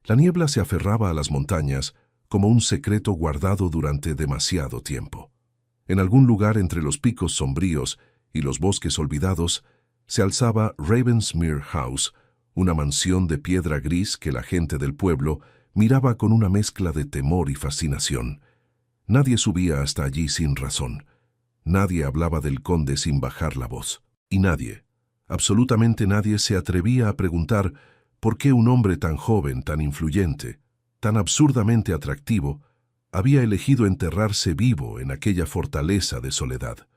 La niebla se aferraba a las montañas como un secreto guardado durante demasiado tiempo. En algún lugar entre los picos sombríos y los bosques olvidados se alzaba Ravensmere House, una mansión de piedra gris que la gente del pueblo miraba con una mezcla de temor y fascinación. Nadie subía hasta allí sin razón. Nadie hablaba del conde sin bajar la voz. Y nadie, absolutamente nadie, se atrevía a preguntar por qué un hombre tan joven, tan influyente, tan absurdamente atractivo, había elegido enterrarse vivo en aquella fortaleza de soledad.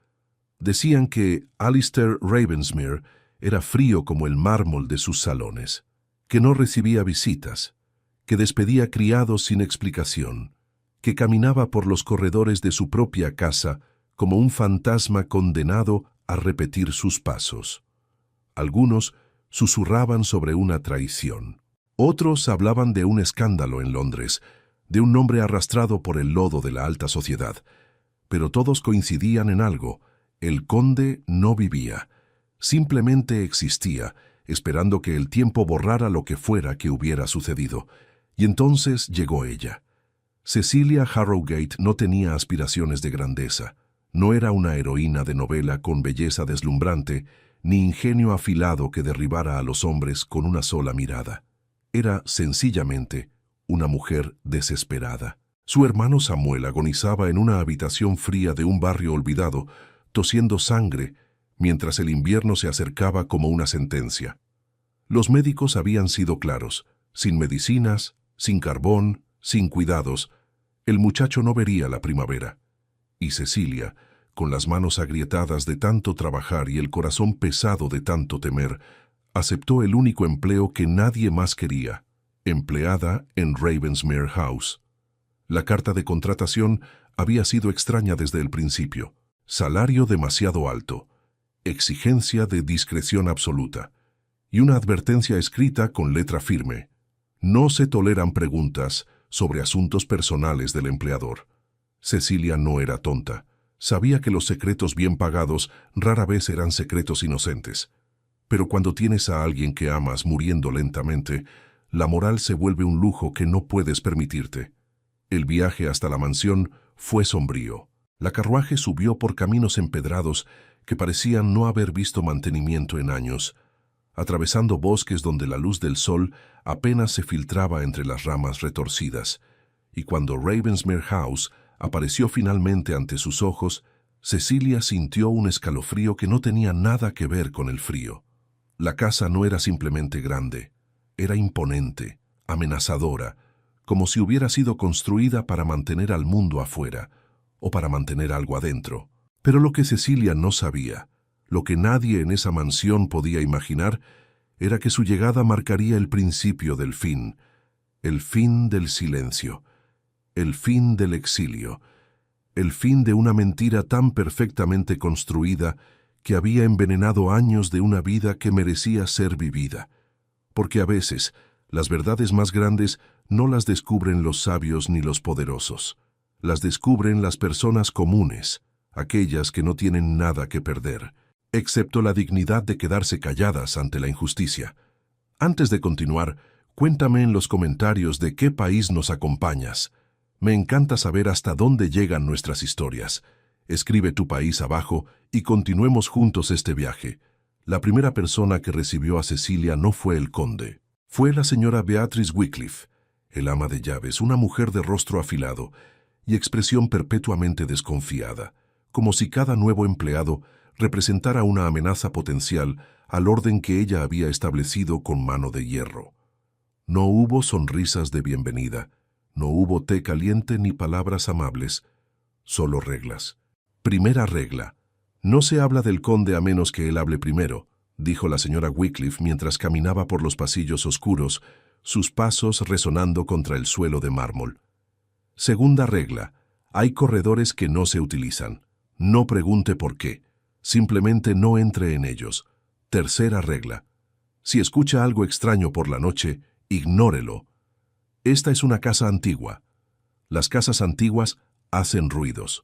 Decían que Alistair Ravensmere era frío como el mármol de sus salones, que no recibía visitas, que despedía criados sin explicación, que caminaba por los corredores de su propia casa como un fantasma condenado a repetir sus pasos. Algunos susurraban sobre una traición. Otros hablaban de un escándalo en Londres, de un hombre arrastrado por el lodo de la alta sociedad. Pero todos coincidían en algo: el conde no vivía, simplemente existía, esperando que el tiempo borrara lo que fuera que hubiera sucedido. Y entonces llegó ella. Cecilia Harrowgate no tenía aspiraciones de grandeza. No era una heroína de novela con belleza deslumbrante, ni ingenio afilado que derribara a los hombres con una sola mirada. Era, sencillamente, una mujer desesperada. Su hermano Samuel agonizaba en una habitación fría de un barrio olvidado, tosiendo sangre, mientras el invierno se acercaba como una sentencia. Los médicos habían sido claros: sin medicinas, sin carbón, sin cuidados, el muchacho no vería la primavera. Y Cecilia, con las manos agrietadas de tanto trabajar y el corazón pesado de tanto temer, aceptó el único empleo que nadie más quería: empleada en Ravensmere House. La carta de contratación había sido extraña desde el principio: salario demasiado alto, exigencia de discreción absoluta, y una advertencia escrita con letra firme: no se toleran preguntas sobre asuntos personales del empleador. Cecilia no era tonta. Sabía que los secretos bien pagados rara vez eran secretos inocentes. Pero cuando tienes a alguien que amas muriendo lentamente, la moral se vuelve un lujo que no puedes permitirte. El viaje hasta la mansión fue sombrío. La carruaje subió por caminos empedrados que parecían no haber visto mantenimiento en años, atravesando bosques donde la luz del sol apenas se filtraba entre las ramas retorcidas. Y cuando Ravensmere House apareció finalmente ante sus ojos, Cecilia sintió un escalofrío que no tenía nada que ver con el frío. La casa no era simplemente grande, era imponente, amenazadora, como si hubiera sido construida para mantener al mundo afuera, o para mantener algo adentro. Pero lo que Cecilia no sabía, lo que nadie en esa mansión podía imaginar, era que su llegada marcaría el principio del fin, el fin del silencio, el fin del exilio, el fin de una mentira tan perfectamente construida que había envenenado años de una vida que merecía ser vivida. Porque a veces las verdades más grandes no las descubren los sabios ni los poderosos, las descubren las personas comunes, aquellas que no tienen nada que perder, excepto la dignidad de quedarse calladas ante la injusticia. Antes de continuar, cuéntame en los comentarios de qué país nos acompañas. Me encanta saber hasta dónde llegan nuestras historias. Escribe tu país abajo y continuemos juntos este viaje. La primera persona que recibió a Cecilia no fue el conde. Fue la señora Beatrice Wickliffe, el ama de llaves, una mujer de rostro afilado y expresión perpetuamente desconfiada, como si cada nuevo empleado representara una amenaza potencial al orden que ella había establecido con mano de hierro. No hubo sonrisas de bienvenida, no hubo té caliente ni palabras amables, solo reglas. Primera regla: no se habla del conde a menos que él hable primero, dijo la señora Wickliffe mientras caminaba por los pasillos oscuros, sus pasos resonando contra el suelo de mármol. Segunda regla: hay corredores que no se utilizan. No pregunte por qué. Simplemente no entre en ellos. Tercera regla: si escucha algo extraño por la noche, ignórelo. Esta es una casa antigua. Las casas antiguas hacen ruidos.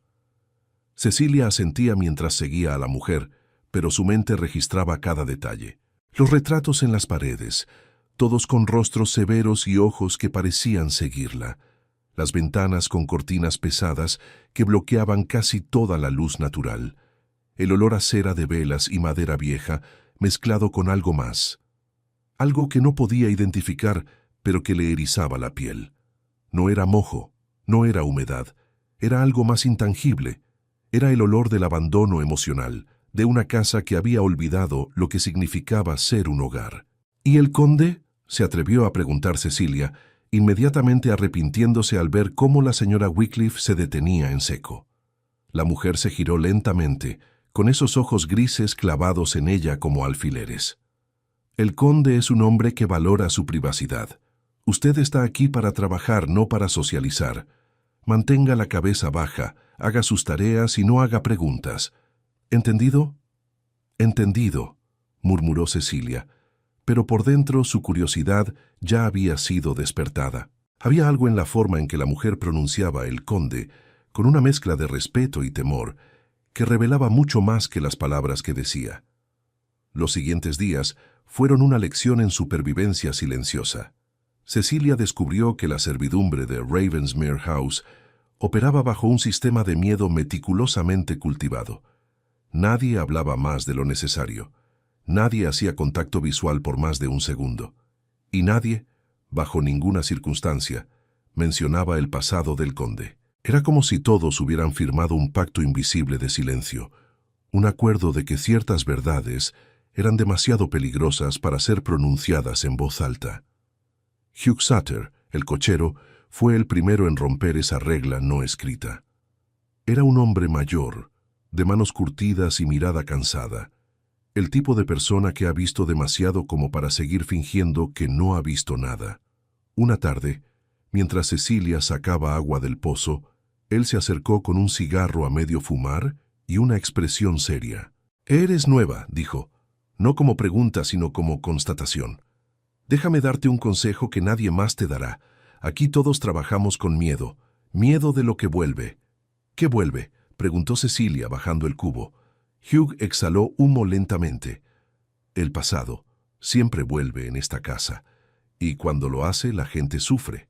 Cecilia asentía mientras seguía a la mujer, pero su mente registraba cada detalle. Los retratos en las paredes, todos con rostros severos y ojos que parecían seguirla. Las ventanas con cortinas pesadas que bloqueaban casi toda la luz natural. El olor a cera de velas y madera vieja mezclado con algo más. Algo que no podía identificar, pero que le erizaba la piel. No era moho, no era humedad, era algo más intangible. Era el olor del abandono emocional, de una casa que había olvidado lo que significaba ser un hogar. ¿Y el conde?, se atrevió a preguntar Cecilia, inmediatamente arrepintiéndose al ver cómo la señora Wycliffe se detenía en seco. La mujer se giró lentamente, con esos ojos grises clavados en ella como alfileres. El conde es un hombre que valora su privacidad. Usted está aquí para trabajar, no para socializar. Mantenga la cabeza baja, haga sus tareas y no haga preguntas. ¿Entendido? Entendido, murmuró Cecilia, pero por dentro su curiosidad ya había sido despertada. Había algo en la forma en que la mujer pronunciaba el conde, con una mezcla de respeto y temor, que revelaba mucho más que las palabras que decía. Los siguientes días fueron una lección en supervivencia silenciosa. Cecilia descubrió que la servidumbre de Ravensmere House operaba bajo un sistema de miedo meticulosamente cultivado. Nadie hablaba más de lo necesario. Nadie hacía contacto visual por más de un segundo. Y nadie, bajo ninguna circunstancia, mencionaba el pasado del conde. Era como si todos hubieran firmado un pacto invisible de silencio, un acuerdo de que ciertas verdades eran demasiado peligrosas para ser pronunciadas en voz alta. Hugh Sutter, el cochero, fue el primero en romper esa regla no escrita. Era un hombre mayor, de manos curtidas y mirada cansada, el tipo de persona que ha visto demasiado como para seguir fingiendo que no ha visto nada. Una tarde, mientras Cecilia sacaba agua del pozo, él se acercó con un cigarro a medio fumar y una expresión seria. «Eres nueva», dijo, no como pregunta sino como constatación. «Déjame darte un consejo que nadie más te dará. Aquí todos trabajamos con miedo, miedo de lo que vuelve». «¿Qué vuelve?», preguntó Cecilia bajando el cubo. Hugh exhaló humo lentamente. «El pasado siempre vuelve en esta casa, y cuando lo hace la gente sufre.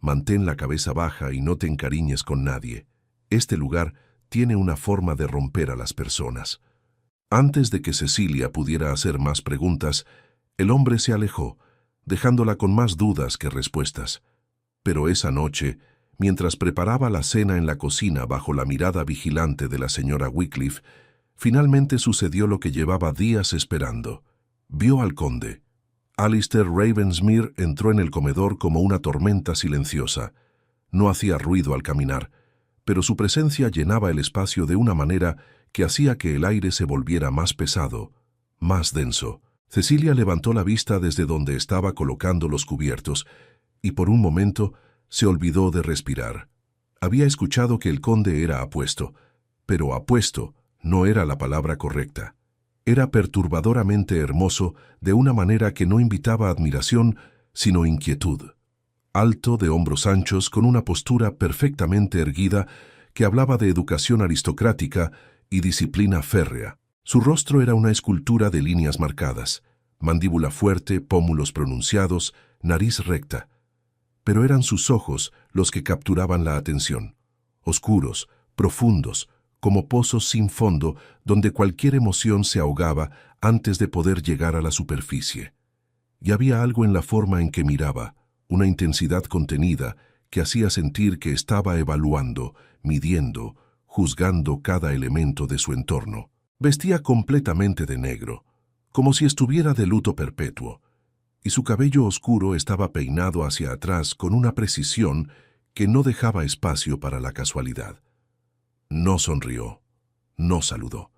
Mantén la cabeza baja y no te encariñes con nadie. Este lugar tiene una forma de romper a las personas». Antes de que Cecilia pudiera hacer más preguntas, el hombre se alejó, dejándola con más dudas que respuestas. Pero esa noche, mientras preparaba la cena en la cocina bajo la mirada vigilante de la señora Wycliffe, finalmente sucedió lo que llevaba días esperando. Vio al conde. Alistair Ravensmere entró en el comedor como una tormenta silenciosa. No hacía ruido al caminar, pero su presencia llenaba el espacio de una manera que hacía que el aire se volviera más pesado, más denso. Cecilia levantó la vista desde donde estaba colocando los cubiertos y por un momento se olvidó de respirar. Había escuchado que el conde era apuesto, pero apuesto no era la palabra correcta. Era perturbadoramente hermoso de una manera que no invitaba admiración, sino inquietud. Alto, de hombros anchos, con una postura perfectamente erguida que hablaba de educación aristocrática y disciplina férrea. Su rostro era una escultura de líneas marcadas, mandíbula fuerte, pómulos pronunciados, nariz recta. Pero eran sus ojos los que capturaban la atención, oscuros, profundos, como pozos sin fondo donde cualquier emoción se ahogaba antes de poder llegar a la superficie. Y había algo en la forma en que miraba, una intensidad contenida que hacía sentir que estaba evaluando, midiendo, juzgando cada elemento de su entorno. Vestía completamente de negro, como si estuviera de luto perpetuo, y su cabello oscuro estaba peinado hacia atrás con una precisión que no dejaba espacio para la casualidad. No sonrió, no saludó.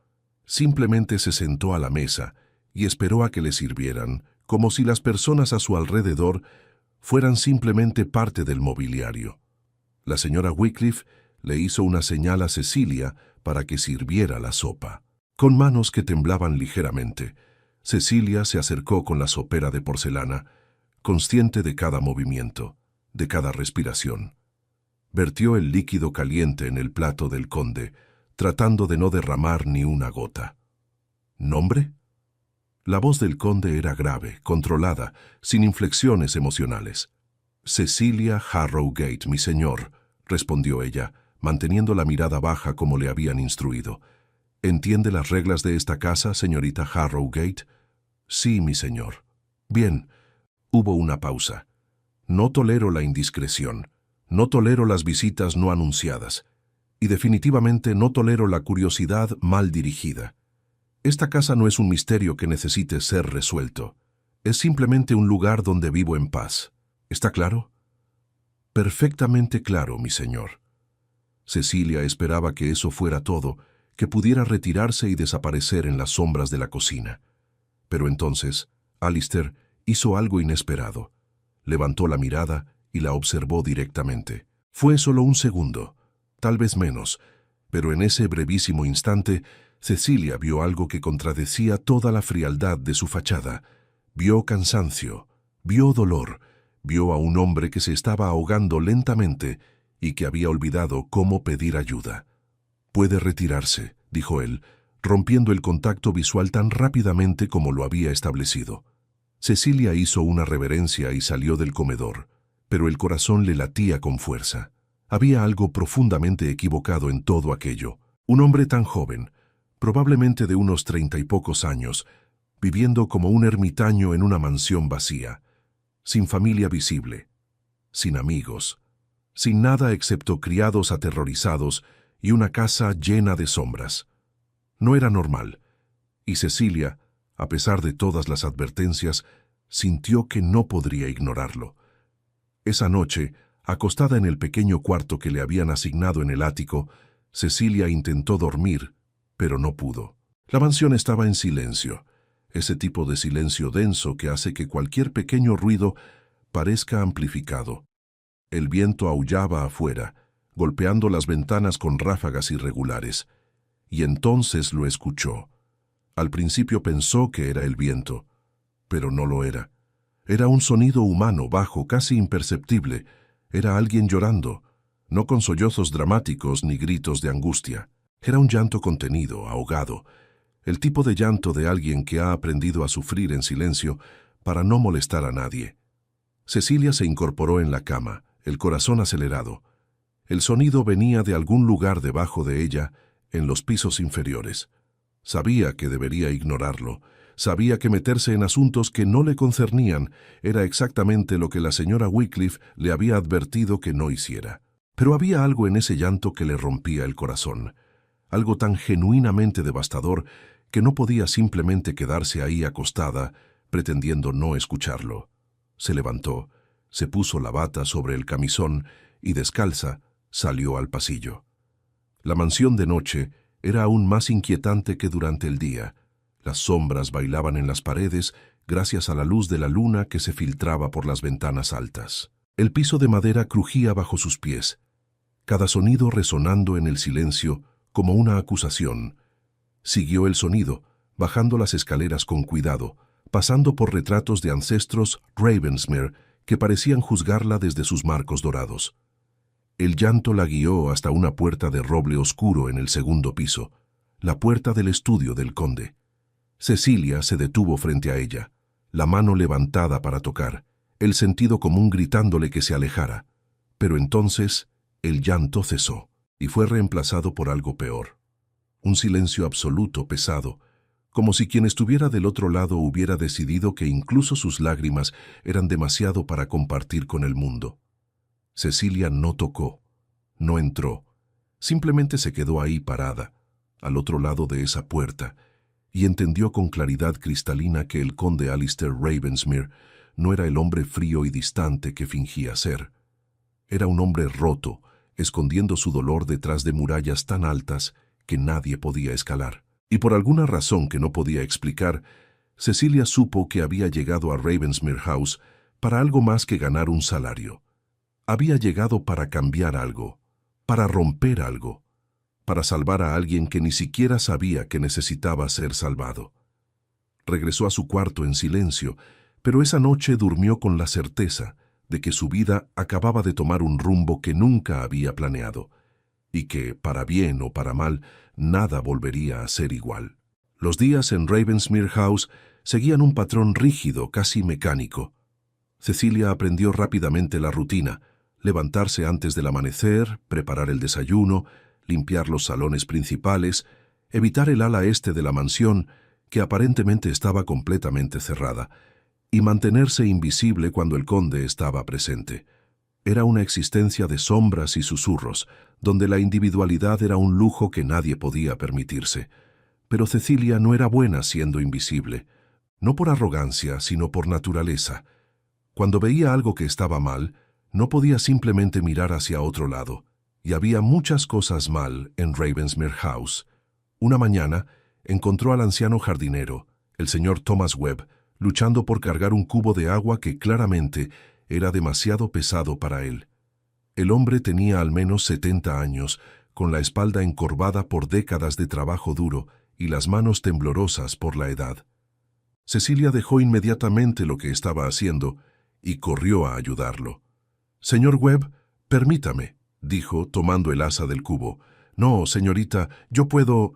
Simplemente se sentó a la mesa y esperó a que le sirvieran, como si las personas a su alrededor fueran simplemente parte del mobiliario. La señora Wycliffe le hizo una señal a Cecilia para que sirviera la sopa. Con manos que temblaban ligeramente, Cecilia se acercó con la sopera de porcelana, consciente de cada movimiento, de cada respiración. Vertió el líquido caliente en el plato del conde, tratando de no derramar ni una gota. ¿Nombre? La voz del conde era grave, controlada, sin inflexiones emocionales. «Cecilia Harrowgate, mi señor», respondió ella, manteniendo la mirada baja como le habían instruido. «¿Entiende las reglas de esta casa, señorita Harrowgate?» «Sí, mi señor». «Bien». Hubo una pausa. «No tolero la indiscreción. No tolero las visitas no anunciadas. Y definitivamente no tolero la curiosidad mal dirigida. Esta casa no es un misterio que necesite ser resuelto. Es simplemente un lugar donde vivo en paz. ¿Está claro?» «Perfectamente claro, mi señor». Cecilia esperaba que eso fuera todo, que pudiera retirarse y desaparecer en las sombras de la cocina. Pero entonces, Alistair hizo algo inesperado. Levantó la mirada y la observó directamente. Fue solo un segundo, tal vez menos, pero en ese brevísimo instante, Cecilia vio algo que contradecía toda la frialdad de su fachada. Vio cansancio, vio dolor, vio a un hombre que se estaba ahogando lentamente y que había olvidado cómo pedir ayuda. «Puede retirarse», dijo él, rompiendo el contacto visual tan rápidamente como lo había establecido. Cecilia hizo una reverencia y salió del comedor, pero el corazón le latía con fuerza. Había algo profundamente equivocado en todo aquello. Un hombre tan joven, probablemente de unos 30 y pocos años, viviendo como un ermitaño en una mansión vacía, sin familia visible, sin amigos, sin nada excepto criados aterrorizados y una casa llena de sombras. No era normal, y Cecilia, a pesar de todas las advertencias, sintió que no podría ignorarlo. Esa noche, acostada en el pequeño cuarto que le habían asignado en el ático, Cecilia intentó dormir, pero no pudo. La mansión estaba en silencio, ese tipo de silencio denso que hace que cualquier pequeño ruido parezca amplificado. El viento aullaba afuera, golpeando las ventanas con ráfagas irregulares, y entonces lo escuchó. Al principio pensó que era el viento, pero no lo era. Era un sonido humano bajo, casi imperceptible. Era alguien llorando, no con sollozos dramáticos ni gritos de angustia. Era un llanto contenido, ahogado, el tipo de llanto de alguien que ha aprendido a sufrir en silencio para no molestar a nadie. Cecilia se incorporó en la cama, el corazón acelerado. El sonido venía de algún lugar debajo de ella, en los pisos inferiores. Sabía que debería ignorarlo. Sabía que meterse en asuntos que no le concernían era exactamente lo que la señora Wycliffe le había advertido que no hiciera. Pero había algo en ese llanto que le rompía el corazón, algo tan genuinamente devastador que no podía simplemente quedarse ahí acostada, pretendiendo no escucharlo. Se levantó, se puso la bata sobre el camisón y, descalza, salió al pasillo. La mansión de noche era aún más inquietante que durante el día. Las sombras bailaban en las paredes gracias a la luz de la luna que se filtraba por las ventanas altas. El piso de madera crujía bajo sus pies, cada sonido resonando en el silencio como una acusación. Siguió el sonido, bajando las escaleras con cuidado, pasando por retratos de ancestros Ravensmere que parecían juzgarla desde sus marcos dorados. El llanto la guió hasta una puerta de roble oscuro en el segundo piso, la puerta del estudio del conde. Cecilia se detuvo frente a ella, la mano levantada para tocar, el sentido común gritándole que se alejara. Pero entonces el llanto cesó y fue reemplazado por algo peor. Un silencio absoluto, pesado, como si quien estuviera del otro lado hubiera decidido que incluso sus lágrimas eran demasiado para compartir con el mundo. Cecilia no tocó, no entró, simplemente se quedó ahí parada, al otro lado de esa puerta, y entendió con claridad cristalina que el conde Alistair Ravensmere no era el hombre frío y distante que fingía ser. Era un hombre roto, escondiendo su dolor detrás de murallas tan altas que nadie podía escalar. Y por alguna razón que no podía explicar, Cecilia supo que había llegado a Ravensmere House para algo más que ganar un salario. Había llegado para cambiar algo, para romper algo, para salvar a alguien que ni siquiera sabía que necesitaba ser salvado. Regresó a su cuarto en silencio, pero esa noche durmió con la certeza de que su vida acababa de tomar un rumbo que nunca había planeado, y que, para bien o para mal, nada volvería a ser igual. Los días en Ravensmere House seguían un patrón rígido, casi mecánico. Cecilia aprendió rápidamente la rutina: levantarse antes del amanecer, preparar el desayuno, limpiar los salones principales, evitar el ala este de la mansión, que aparentemente estaba completamente cerrada, y mantenerse invisible cuando el conde estaba presente. Era una existencia de sombras y susurros, donde la individualidad era un lujo que nadie podía permitirse. Pero Cecilia no era buena siendo invisible, no por arrogancia, sino por naturaleza. Cuando veía algo que estaba mal, no podía simplemente mirar hacia otro lado, y había muchas cosas mal en Ravensmere House. Una mañana encontró al anciano jardinero, el señor Thomas Webb, luchando por cargar un cubo de agua que claramente era demasiado pesado para él. El hombre tenía al menos 70 años, con la espalda encorvada por décadas de trabajo duro y las manos temblorosas por la edad. Cecilia dejó inmediatamente lo que estaba haciendo y corrió a ayudarlo. «Señor Webb, permítame», dijo, tomando el asa del cubo. «No, señorita, yo puedo...»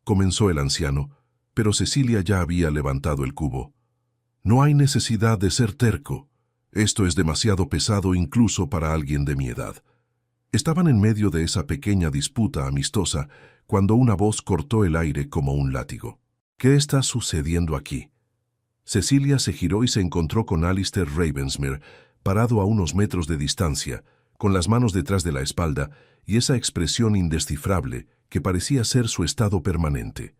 comenzó el anciano, pero Cecilia ya había levantado el cubo. «No hay necesidad de ser terco. Esto es demasiado pesado incluso para alguien de mi edad». Estaban en medio de esa pequeña disputa amistosa cuando una voz cortó el aire como un látigo. «¿Qué está sucediendo aquí?». Cecilia se giró y se encontró con Alistair Ravensmere, parado a unos metros de distancia, con las manos detrás de la espalda y esa expresión indescifrable que parecía ser su estado permanente.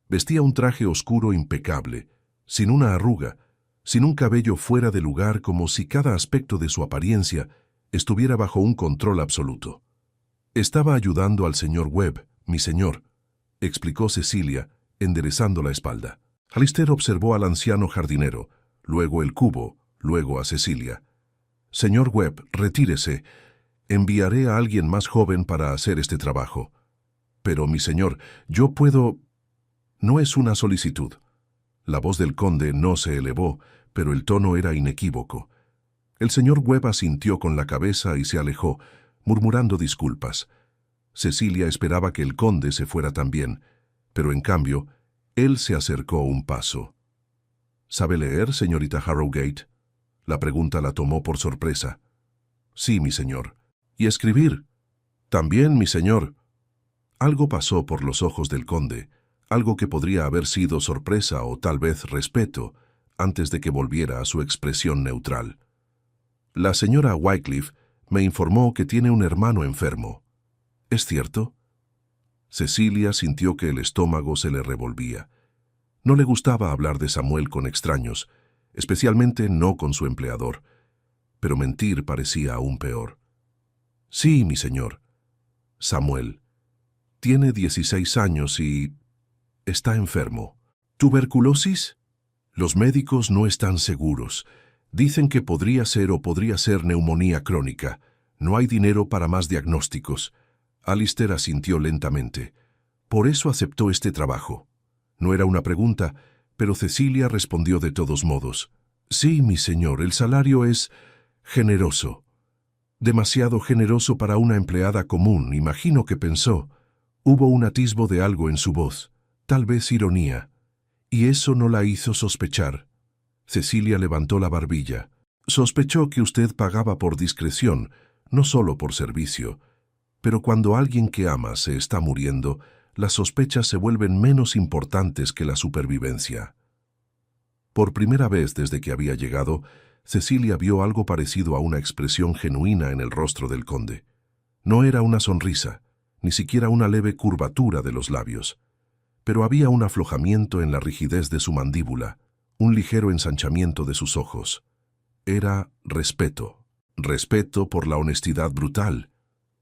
Vestía un traje oscuro impecable, sin una arruga, sin un cabello fuera de lugar, como si cada aspecto de su apariencia estuviera bajo un control absoluto. «Estaba ayudando al señor Webb, mi señor», explicó Cecilia, enderezando la espalda. Alistair observó al anciano jardinero, luego el cubo, luego a Cecilia. «Señor Webb, retírese. Enviaré a alguien más joven para hacer este trabajo». «Pero, mi señor, yo puedo...». «No es una solicitud». La voz del conde no se elevó, pero el tono era inequívoco. El señor Webb asintió con la cabeza y se alejó, murmurando disculpas. Cecilia esperaba que el conde se fuera también, pero en cambio, él se acercó un paso. «¿Sabe leer, señorita Harrowgate?». La pregunta la tomó por sorpresa. «Sí, mi señor». «¿Y escribir?». «También, mi señor». Algo pasó por los ojos del conde, algo que podría haber sido sorpresa o tal vez respeto, antes de que volviera a su expresión neutral. «La señora Wycliffe me informó que tiene un hermano enfermo. ¿Es cierto?». Cecilia sintió que el estómago se le revolvía. No le gustaba hablar de Samuel con extraños, especialmente no con su empleador, pero mentir parecía aún peor. «Sí, mi señor». «Samuel. Tiene 16 años y... está enfermo». «¿Tuberculosis?». «Los médicos no están seguros. Dicen que podría ser o podría ser neumonía crónica. No hay dinero para más diagnósticos». Alistair asintió lentamente. Por eso aceptó este trabajo. No era una pregunta, pero Cecilia respondió de todos modos. «Sí, mi señor, el salario es generoso». «Demasiado generoso para una empleada común», imagino que pensó. Hubo un atisbo de algo en su voz, tal vez ironía, y eso no la hizo sospechar. Cecilia levantó la barbilla. «Sospechó que usted pagaba por discreción, no solo por servicio. Pero cuando alguien que ama se está muriendo, las sospechas se vuelven menos importantes que la supervivencia». Por primera vez desde que había llegado, Cecilia vio algo parecido a una expresión genuina en el rostro del conde. No era una sonrisa, ni siquiera una leve curvatura de los labios, pero había un aflojamiento en la rigidez de su mandíbula, un ligero ensanchamiento de sus ojos. Era respeto. Respeto por la honestidad brutal.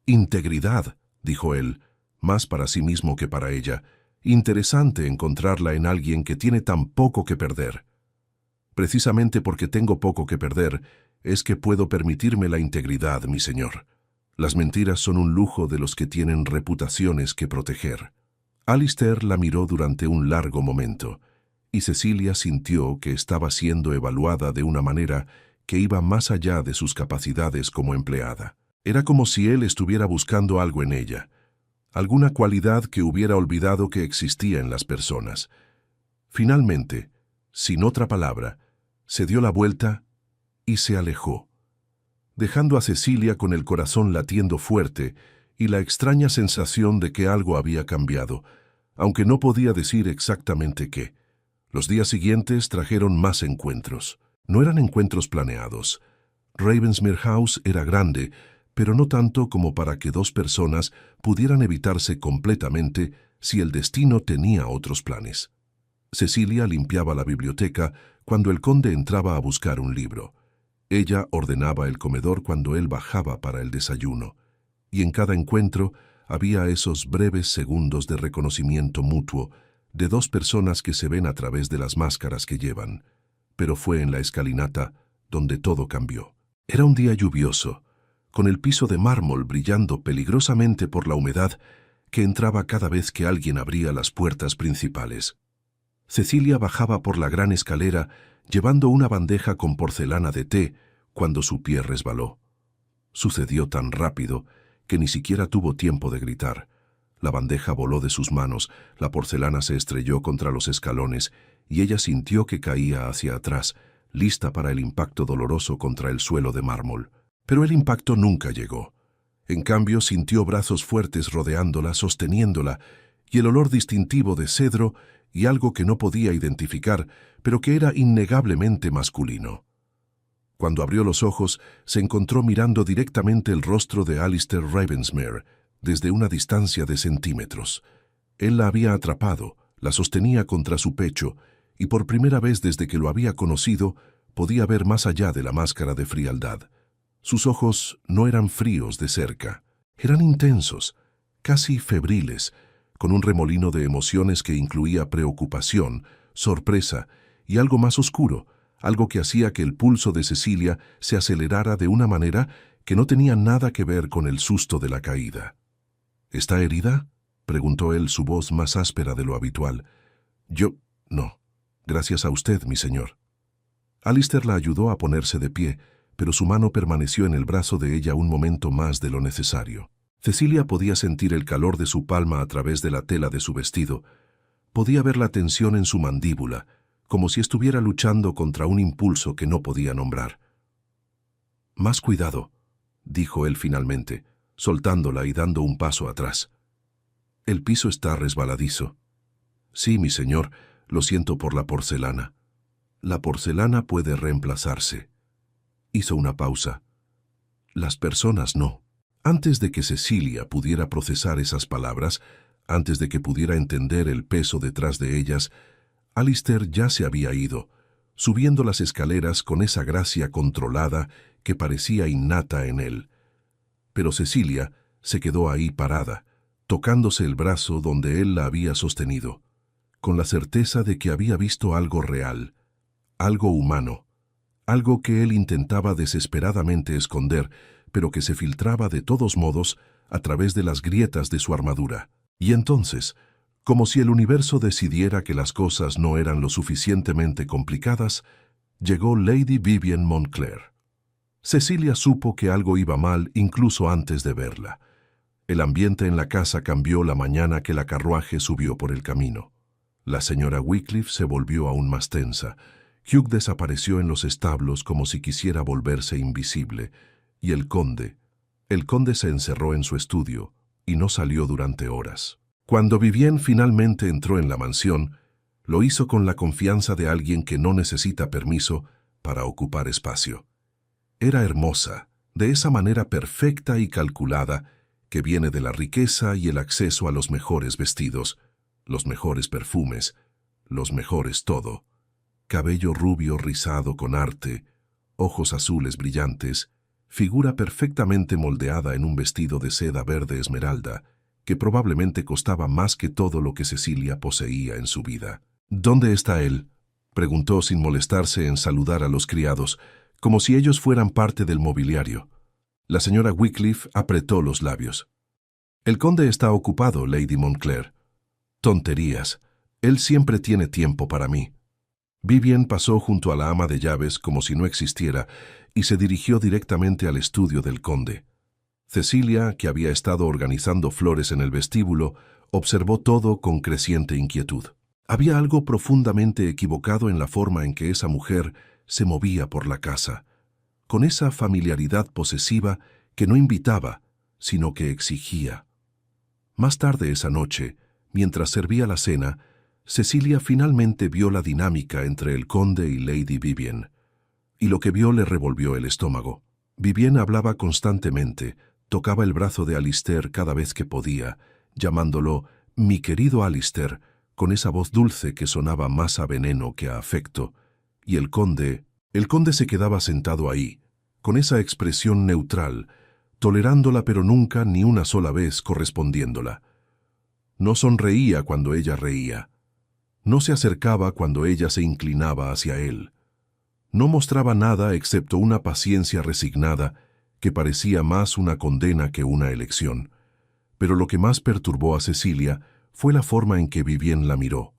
«Integridad», dijo él, más para sí mismo que para ella. «Interesante encontrarla en alguien que tiene tan poco que perder». «Precisamente porque tengo poco que perder, es que puedo permitirme la integridad, mi señor. Las mentiras son un lujo de los que tienen reputaciones que proteger». Alistair la miró durante un largo momento, y Cecilia sintió que estaba siendo evaluada de una manera que iba más allá de sus capacidades como empleada. Era como si él estuviera buscando algo en ella, alguna cualidad que hubiera olvidado que existía en las personas. Finalmente, sin otra palabra, se dio la vuelta y se alejó, dejando a Cecilia con el corazón latiendo fuerte y la extraña sensación de que algo había cambiado, aunque no podía decir exactamente qué. Los días siguientes trajeron más encuentros. No eran encuentros planeados. Ravensmere House era grande, pero no tanto como para que dos personas pudieran evitarse completamente si el destino tenía otros planes. Cecilia limpiaba la biblioteca cuando el conde entraba a buscar un libro. Ella ordenaba el comedor cuando él bajaba para el desayuno. Y en cada encuentro había esos breves segundos de reconocimiento mutuo de dos personas que se ven a través de las máscaras que llevan. Pero fue en la escalinata donde todo cambió. Era un día lluvioso, con el piso de mármol brillando peligrosamente por la humedad que entraba cada vez que alguien abría las puertas principales. Cecilia bajaba por la gran escalera llevando una bandeja con porcelana de té cuando su pie resbaló. Sucedió tan rápido que ni siquiera tuvo tiempo de gritar. La bandeja voló de sus manos, la porcelana se estrelló contra los escalones y ella sintió que caía hacia atrás, lista para el impacto doloroso contra el suelo de mármol. Pero el impacto nunca llegó. En cambio, sintió brazos fuertes rodeándola, sosteniéndola, y el olor distintivo de cedro y algo que no podía identificar, pero que era innegablemente masculino. Cuando abrió los ojos, se encontró mirando directamente el rostro de Alistair Ravensmere, desde una distancia de centímetros. Él la había atrapado, la sostenía contra su pecho, y por primera vez desde que lo había conocido, podía ver más allá de la máscara de frialdad. Sus ojos no eran fríos de cerca, eran intensos, casi febriles, con un remolino de emociones que incluía preocupación, sorpresa y algo más oscuro, algo que hacía que el pulso de Cecilia se acelerara de una manera que no tenía nada que ver con el susto de la caída. ¿Está herida?, preguntó él, su voz más áspera de lo habitual. No. Gracias a usted, mi señor. Alistair la ayudó a ponerse de pie, pero su mano permaneció en el brazo de ella un momento más de lo necesario. Cecilia podía sentir el calor de su palma a través de la tela de su vestido. Podía ver la tensión en su mandíbula, como si estuviera luchando contra un impulso que no podía nombrar. «Más cuidado», dijo él finalmente, soltándola y dando un paso atrás. «El piso está resbaladizo». «Sí, mi señor, lo siento por la porcelana». «La porcelana puede reemplazarse». Hizo una pausa. «Las personas no». Antes de que Cecilia pudiera procesar esas palabras, antes de que pudiera entender el peso detrás de ellas, Alistair ya se había ido, subiendo las escaleras con esa gracia controlada que parecía innata en él. Pero Cecilia se quedó ahí parada, tocándose el brazo donde él la había sostenido, con la certeza de que había visto algo real, algo humano, algo que él intentaba desesperadamente esconder, pero que se filtraba de todos modos a través de las grietas de su armadura. Y entonces, como si el universo decidiera que las cosas no eran lo suficientemente complicadas, llegó Lady Vivian Montclair. Cecilia supo que algo iba mal incluso antes de verla. El ambiente en la casa cambió la mañana que la carruaje subió por el camino. La señora Wycliffe se volvió aún más tensa. Hugh desapareció en los establos como si quisiera volverse invisible, y el conde se encerró en su estudio y no salió durante horas. Cuando Vivienne finalmente entró en la mansión, lo hizo con la confianza de alguien que no necesita permiso para ocupar espacio. Era hermosa, de esa manera perfecta y calculada que viene de la riqueza y el acceso a los mejores vestidos, los mejores perfumes, los mejores todo. Cabello rubio rizado con arte, ojos azules brillantes, figura perfectamente moldeada en un vestido de seda verde esmeralda, que probablemente costaba más que todo lo que Cecilia poseía en su vida. «¿Dónde está él?», preguntó sin molestarse en saludar a los criados, como si ellos fueran parte del mobiliario. La señora Wycliffe apretó los labios. «El conde está ocupado, Lady Montclair». «Tonterías. Él siempre tiene tiempo para mí». Vivian pasó junto a la ama de llaves como si no existiera y se dirigió directamente al estudio del conde. Cecilia, que había estado organizando flores en el vestíbulo, observó todo con creciente inquietud. Había algo profundamente equivocado en la forma en que esa mujer se movía por la casa, con esa familiaridad posesiva que no invitaba, sino que exigía. Más tarde esa noche, mientras servía la cena, Cecilia finalmente vio la dinámica entre el conde y Lady Vivienne, y lo que vio le revolvió el estómago. Vivienne hablaba constantemente, tocaba el brazo de Alistair cada vez que podía, llamándolo «mi querido Alistair», con esa voz dulce que sonaba más a veneno que a afecto, y el conde se quedaba sentado ahí, con esa expresión neutral, tolerándola pero nunca ni una sola vez correspondiéndola. No sonreía cuando ella reía. No se acercaba cuando ella se inclinaba hacia él. No mostraba nada excepto una paciencia resignada que parecía más una condena que una elección. Pero lo que más perturbó a Cecilia fue la forma en que Vivienne la miró.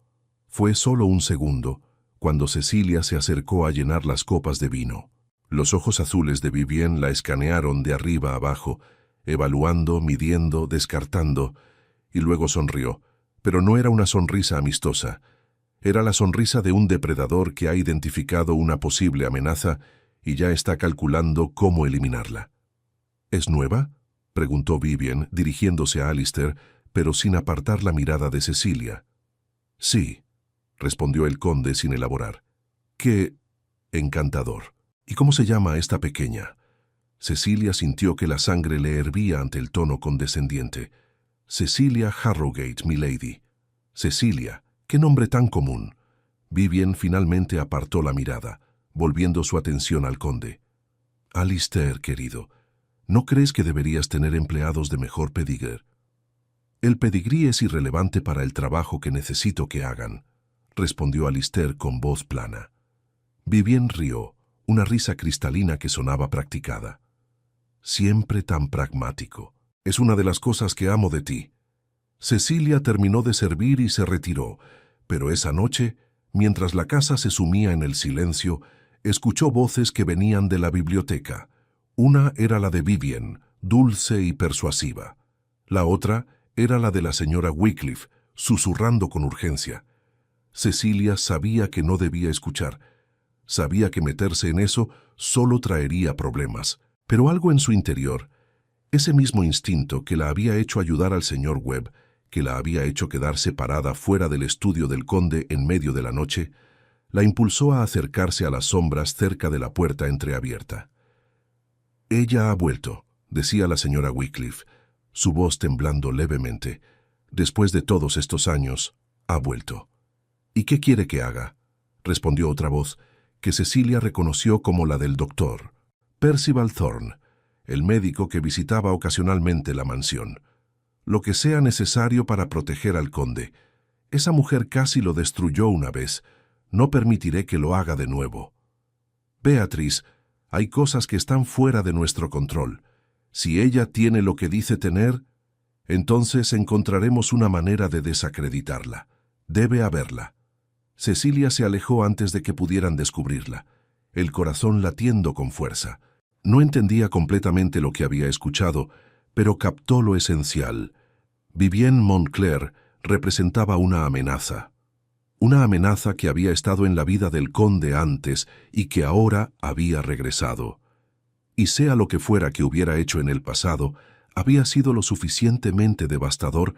Fue solo un segundo, cuando Cecilia se acercó a llenar las copas de vino. Los ojos azules de Vivienne la escanearon de arriba a abajo, evaluando, midiendo, descartando, y luego sonrió. Pero no era una sonrisa amistosa. Era la sonrisa de un depredador que ha identificado una posible amenaza y ya está calculando cómo eliminarla. ¿Es nueva?, preguntó Vivienne, dirigiéndose a Alistair, pero sin apartar la mirada de Cecilia. Sí, respondió el conde sin elaborar. ¡Qué encantador! ¿Y cómo se llama esta pequeña? Cecilia sintió que la sangre le hervía ante el tono condescendiente. Cecilia Harrowgate, milady. Cecilia, qué nombre tan común. Vivienne finalmente apartó la mirada, volviendo su atención al conde. Alistair, querido, ¿no crees que deberías tener empleados de mejor pedigrí? El pedigrí es irrelevante para el trabajo que necesito que hagan, respondió Alistair con voz plana. Vivienne rió, una risa cristalina que sonaba practicada. Siempre tan pragmático. Es una de las cosas que amo de ti. Cecilia terminó de servir y se retiró, pero esa noche, mientras la casa se sumía en el silencio, escuchó voces que venían de la biblioteca. Una era la de Vivienne, dulce y persuasiva. La otra era la de la señora Wycliffe, susurrando con urgencia. Cecilia sabía que no debía escuchar. Sabía que meterse en eso solo traería problemas, pero algo en su interior, ese mismo instinto que la había hecho ayudar al señor Webb, que la había hecho quedarse parada fuera del estudio del conde en medio de la noche, la impulsó a acercarse a las sombras cerca de la puerta entreabierta. «Ella ha vuelto», decía la señora Wycliffe, su voz temblando levemente. «Después de todos estos años, ha vuelto». «¿Y qué quiere que haga?», respondió otra voz, que Cecilia reconoció como la del doctor, Percival Thorne, el médico que visitaba ocasionalmente la mansión. «Lo que sea necesario para proteger al conde. Esa mujer casi lo destruyó una vez. No permitiré que lo haga de nuevo». «Beatriz, hay cosas que están fuera de nuestro control. Si ella tiene lo que dice tener, entonces encontraremos una manera de desacreditarla. Debe haberla». Cecilia se alejó antes de que pudieran descubrirla, el corazón latiendo con fuerza. No entendía completamente lo que había escuchado, pero captó lo esencial. Vivienne Montclair representaba una amenaza que había estado en la vida del conde antes y que ahora había regresado. Y sea lo que fuera que hubiera hecho en el pasado, había sido lo suficientemente devastador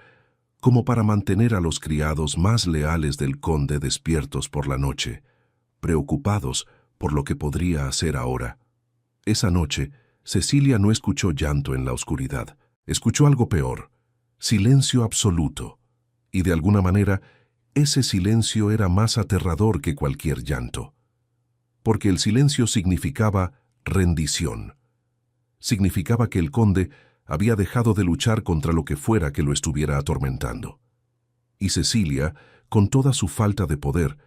como para mantener a los criados más leales del conde despiertos por la noche, preocupados por lo que podría hacer ahora. Esa noche, Cecilia no escuchó llanto en la oscuridad. Escuchó algo peor, silencio absoluto, y de alguna manera, ese silencio era más aterrador que cualquier llanto, porque el silencio significaba rendición. Significaba que el conde había dejado de luchar contra lo que fuera que lo estuviera atormentando. Y Cecilia, con toda su falta de poder,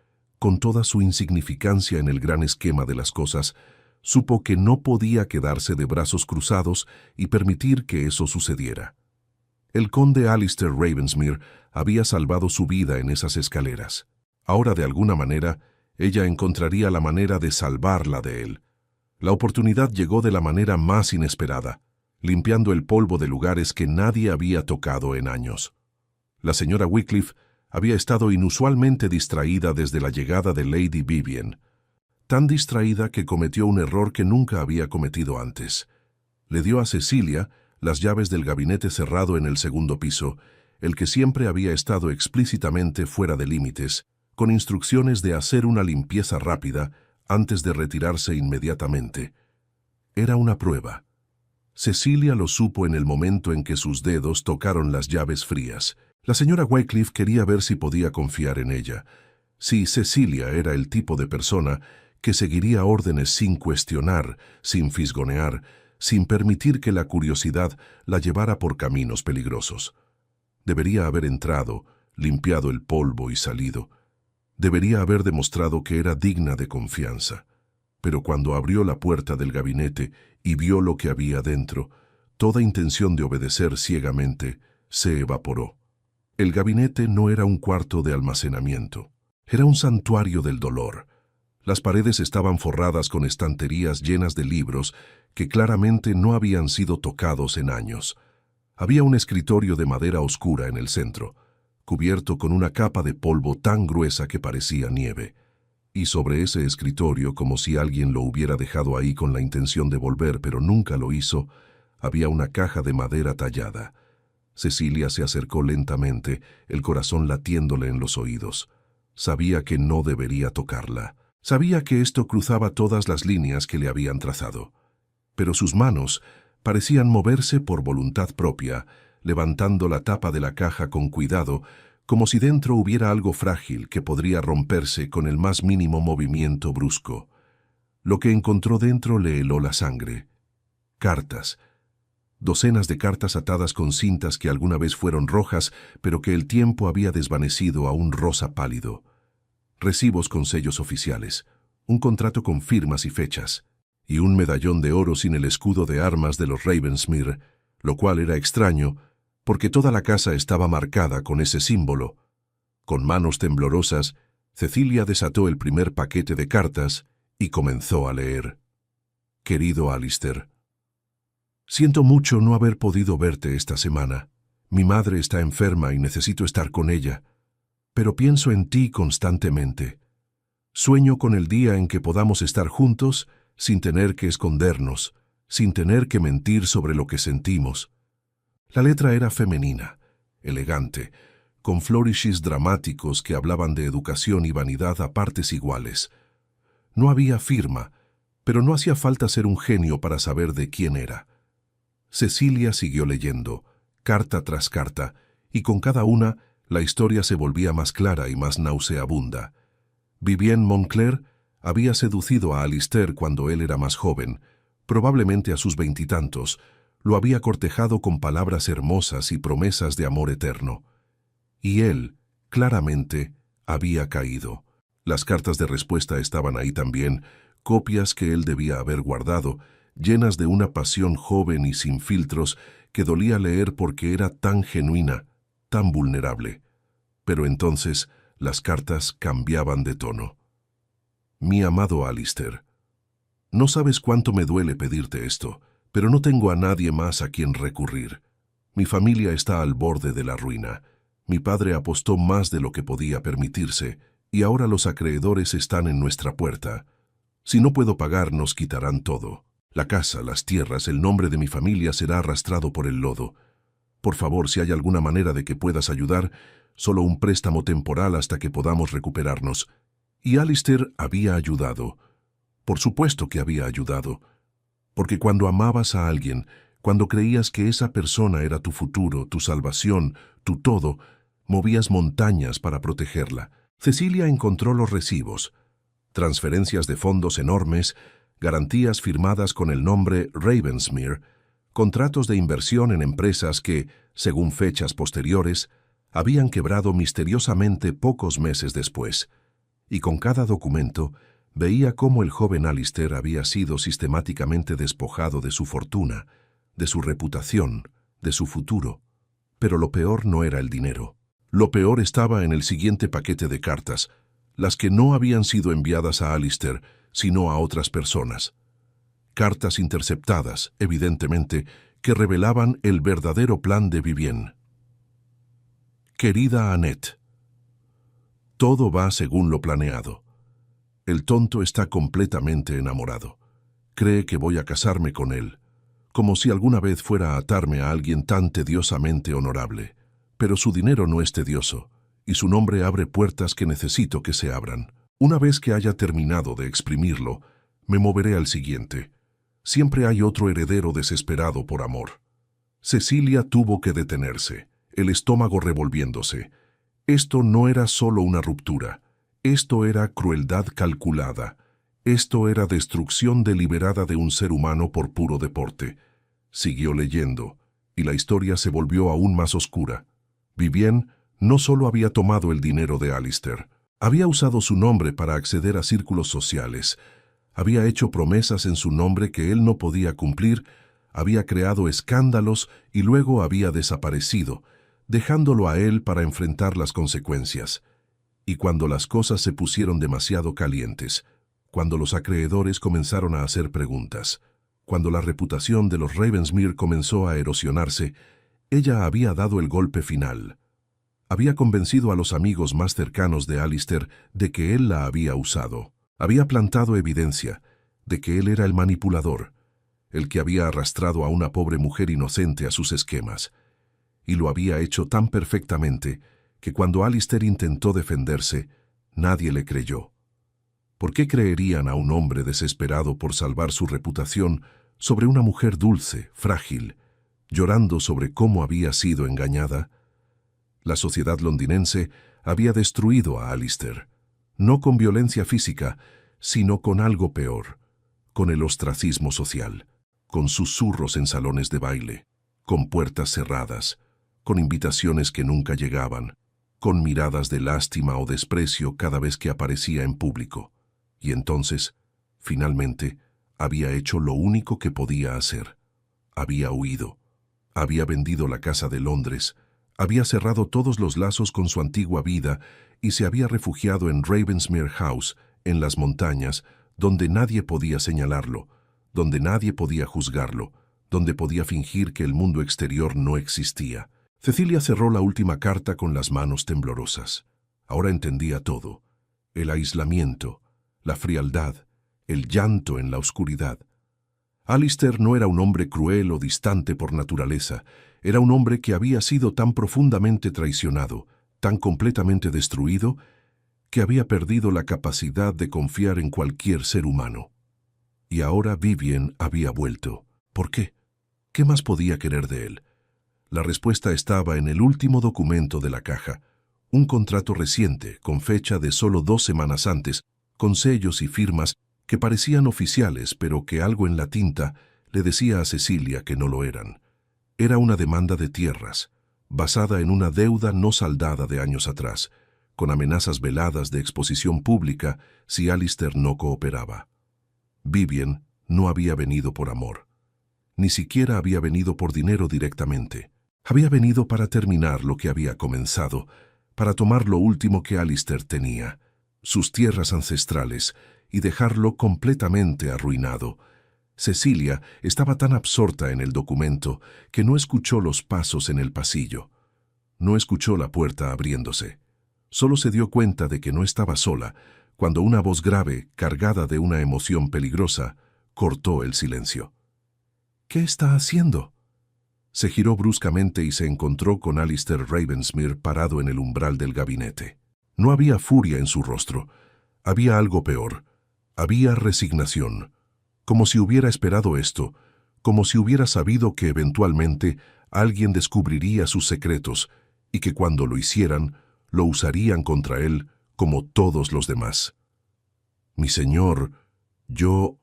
con toda su insignificancia en el gran esquema de las cosas, supo que no podía quedarse de brazos cruzados y permitir que eso sucediera. El conde Alistair Ravensmere había salvado su vida en esas escaleras. Ahora, de alguna manera, ella encontraría la manera de salvarla de él. La oportunidad llegó de la manera más inesperada, limpiando el polvo de lugares que nadie había tocado en años. La señora Wycliffe Había estado inusualmente distraída desde la llegada de Lady Vivian, tan distraída que cometió un error que nunca había cometido antes. Le dio a Cecilia las llaves del gabinete cerrado en el segundo piso, el que siempre había estado explícitamente fuera de límites, con instrucciones de hacer una limpieza rápida antes de retirarse inmediatamente. Era una prueba. Cecilia lo supo en el momento en que sus dedos tocaron las llaves frías. La señora Wycliffe quería ver si podía confiar en ella, si Cecilia era el tipo de persona que seguiría órdenes sin cuestionar, sin fisgonear, sin permitir que la curiosidad la llevara por caminos peligrosos. Debería haber entrado, limpiado el polvo y salido. Debería haber demostrado que era digna de confianza. Pero cuando abrió la puerta del gabinete y vio lo que había dentro, toda intención de obedecer ciegamente se evaporó. El gabinete no era un cuarto de almacenamiento. Era un santuario del dolor. Las paredes estaban forradas con estanterías llenas de libros que claramente no habían sido tocados en años. Había un escritorio de madera oscura en el centro, cubierto con una capa de polvo tan gruesa que parecía nieve. Y sobre ese escritorio, como si alguien lo hubiera dejado ahí con la intención de volver, pero nunca lo hizo, había una caja de madera tallada. Cecilia se acercó lentamente, el corazón latiéndole en los oídos. Sabía que no debería tocarla. Sabía que esto cruzaba todas las líneas que le habían trazado. Pero sus manos parecían moverse por voluntad propia, levantando la tapa de la caja con cuidado, como si dentro hubiera algo frágil que podría romperse con el más mínimo movimiento brusco. Lo que encontró dentro le heló la sangre. Cartas. Docenas de cartas atadas con cintas que alguna vez fueron rojas, pero que el tiempo había desvanecido a un rosa pálido. Recibos con sellos oficiales, un contrato con firmas y fechas, y un medallón de oro sin el escudo de armas de los Ravensmere, lo cual era extraño, porque toda la casa estaba marcada con ese símbolo. Con manos temblorosas, Cecilia desató el primer paquete de cartas y comenzó a leer. Querido Alistair, siento mucho no haber podido verte esta semana. Mi madre está enferma y necesito estar con ella, pero pienso en ti constantemente. Sueño con el día en que podamos estar juntos sin tener que escondernos, sin tener que mentir sobre lo que sentimos. La letra era femenina, elegante, con flourishes dramáticos que hablaban de educación y vanidad a partes iguales. No había firma, pero no hacía falta ser un genio para saber de quién era. Cecilia siguió leyendo, carta tras carta, y con cada una la historia se volvía más clara y más nauseabunda. Vivienne Moncler había seducido a Alistair cuando él era más joven, probablemente a sus 20 y tantos. Lo había cortejado con palabras hermosas y promesas de amor eterno. Y él, claramente, había caído. Las cartas de respuesta estaban ahí también, copias que él debía haber guardado, llenas de una pasión joven y sin filtros que dolía leer porque era tan genuina, tan vulnerable. Pero entonces las cartas cambiaban de tono. Mi amado Alistair, no sabes cuánto me duele pedirte esto, pero no tengo a nadie más a quien recurrir. Mi familia está al borde de la ruina. Mi padre apostó más de lo que podía permitirse, y ahora los acreedores están en nuestra puerta. Si no puedo pagar, nos quitarán todo. La casa, las tierras, el nombre de mi familia será arrastrado por el lodo. Por favor, si hay alguna manera de que puedas ayudar, solo un préstamo temporal hasta que podamos recuperarnos. Y Alistair había ayudado. Por supuesto que había ayudado. Porque cuando amabas a alguien, cuando creías que esa persona era tu futuro, tu salvación, tu todo, movías montañas para protegerla. Cecilia encontró los recibos, transferencias de fondos enormes, garantías firmadas con el nombre Ravensmere, contratos de inversión en empresas que, según fechas posteriores, habían quebrado misteriosamente pocos meses después. Y con cada documento veía cómo el joven Alistair había sido sistemáticamente despojado de su fortuna, de su reputación, de su futuro. Pero lo peor no era el dinero. Lo peor estaba en el siguiente paquete de cartas, las que no habían sido enviadas a Alistair, sino a otras personas. Cartas interceptadas, evidentemente, que revelaban el verdadero plan de Vivienne. Querida Annette, Todo va según lo planeado. El tonto está completamente enamorado. Cree que voy a casarme con él, como si alguna vez fuera a atarme a alguien tan tediosamente honorable. Pero su dinero no es tedioso, y su nombre abre puertas que necesito que se abran. Una vez que haya terminado de exprimirlo, me moveré al siguiente. Siempre hay otro heredero desesperado por amor. Cecilia tuvo que detenerse, el estómago revolviéndose. Esto no era solo una ruptura, esto era crueldad calculada, esto era destrucción deliberada de un ser humano por puro deporte. Siguió leyendo, y la historia se volvió aún más oscura. Vivienne no solo había tomado el dinero de Alistair, había usado su nombre para acceder a círculos sociales, había hecho promesas en su nombre que él no podía cumplir, había creado escándalos y luego había desaparecido, dejándolo a él para enfrentar las consecuencias. Y cuando las cosas se pusieron demasiado calientes, cuando los acreedores comenzaron a hacer preguntas, cuando la reputación de los Ravensmere comenzó a erosionarse, ella había dado el golpe final. Había convencido a los amigos más cercanos de Alistair de que él la había usado. Había plantado evidencia de que él era el manipulador, el que había arrastrado a una pobre mujer inocente a sus esquemas. Y lo había hecho tan perfectamente que cuando Alistair intentó defenderse, nadie le creyó. ¿Por qué creerían a un hombre desesperado por salvar su reputación sobre una mujer dulce, frágil, llorando sobre cómo había sido engañada? La sociedad londinense había destruido a Alistair, no con violencia física, sino con algo peor, con el ostracismo social, con susurros en salones de baile, con puertas cerradas, con invitaciones que nunca llegaban, con miradas de lástima o desprecio cada vez que aparecía en público. Y entonces, finalmente, había hecho lo único que podía hacer. Había huido. Había vendido la casa de Londres, había cerrado todos los lazos con su antigua vida y se había refugiado en Ravensmere House, en las montañas, donde nadie podía señalarlo, donde nadie podía juzgarlo, donde podía fingir que el mundo exterior no existía. Cecilia cerró la última carta con las manos temblorosas. Ahora entendía todo. El aislamiento, la frialdad, el llanto en la oscuridad. Alistair no era un hombre cruel o distante por naturaleza, era un hombre que había sido tan profundamente traicionado, tan completamente destruido, que había perdido la capacidad de confiar en cualquier ser humano. Y ahora Vivienne había vuelto. ¿Por qué? ¿Qué más podía querer de él? La respuesta estaba en el último documento de la caja, un contrato reciente, con fecha de solo 2 semanas antes, con sellos y firmas que parecían oficiales, pero que algo en la tinta le decía a Cecilia que no lo eran. Era una demanda de tierras, basada en una deuda no saldada de años atrás, con amenazas veladas de exposición pública si Alistair no cooperaba. Vivienne no había venido por amor. Ni siquiera había venido por dinero directamente. Había venido para terminar lo que había comenzado, para tomar lo último que Alistair tenía, sus tierras ancestrales, y dejarlo completamente arruinado. Cecilia estaba tan absorta en el documento que no escuchó los pasos en el pasillo. No escuchó la puerta abriéndose. Solo se dio cuenta de que no estaba sola cuando una voz grave, cargada de una emoción peligrosa, cortó el silencio. ¿Qué está haciendo? Se giró bruscamente y se encontró con Alistair Ravensmere parado en el umbral del gabinete. No había furia en su rostro. Había algo peor. Había resignación. Como si hubiera esperado esto, como si hubiera sabido que eventualmente alguien descubriría sus secretos y que cuando lo hicieran, lo usarían contra él como todos los demás. Mi señor, yo...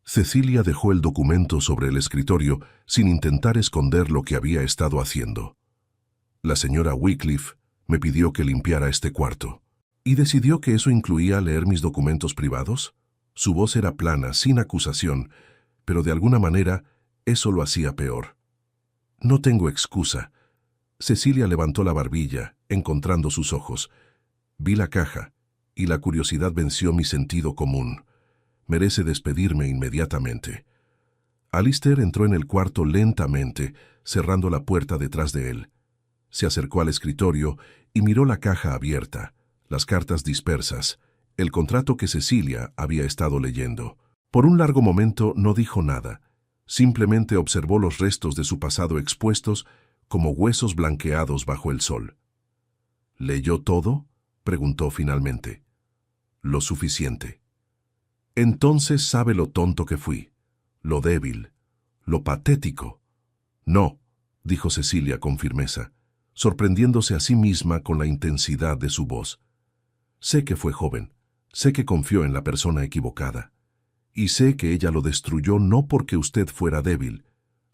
Cecilia dejó el documento sobre el escritorio sin intentar esconder lo que había estado haciendo. La señora Wycliffe me pidió que limpiara este cuarto. ¿Y decidió que eso incluía leer mis documentos privados? Su voz era plana, sin acusación, pero de alguna manera eso lo hacía peor. No tengo excusa. Cecilia levantó la barbilla, encontrando sus ojos. Vi la caja, y la curiosidad venció mi sentido común. Merece despedirme inmediatamente. Alistair entró en el cuarto lentamente, cerrando la puerta detrás de él. Se acercó al escritorio y miró la caja abierta, las cartas dispersas, el contrato que Cecilia había estado leyendo. Por un largo momento no dijo nada, simplemente observó los restos de su pasado expuestos como huesos blanqueados bajo el sol. ¿Leyó todo?, preguntó finalmente. Lo suficiente. Entonces sabe lo tonto que fui, lo débil, lo patético. No, dijo Cecilia con firmeza, sorprendiéndose a sí misma con la intensidad de su voz. Sé que fue joven, sé que confió en la persona equivocada, y sé que ella lo destruyó no porque usted fuera débil,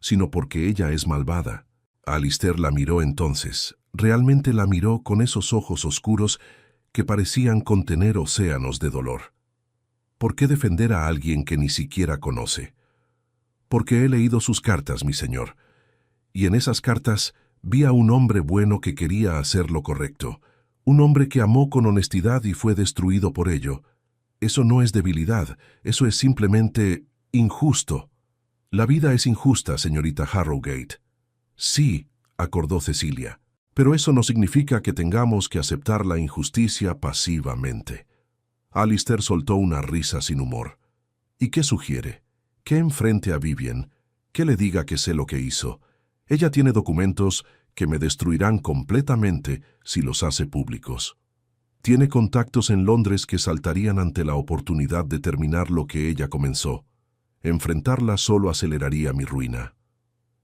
sino porque ella es malvada. Alistair la miró entonces, realmente la miró con esos ojos oscuros que parecían contener océanos de dolor. ¿Por qué defender a alguien que ni siquiera conoce? Porque he leído sus cartas, mi señor, y en esas cartas vi a un hombre bueno que quería hacer lo correcto, un hombre que amó con honestidad y fue destruido por ello. Eso no es debilidad, eso es simplemente injusto. La vida es injusta, señorita Harrogate. Sí, acordó Cecilia, pero eso no significa que tengamos que aceptar la injusticia pasivamente. Alistair soltó una risa sin humor. ¿Y qué sugiere? Que enfrente a Vivian, que le diga que sé lo que hizo. Ella tiene documentos que me destruirán completamente si los hace públicos. Tiene contactos en Londres que saltarían ante la oportunidad de terminar lo que ella comenzó. Enfrentarla solo aceleraría mi ruina.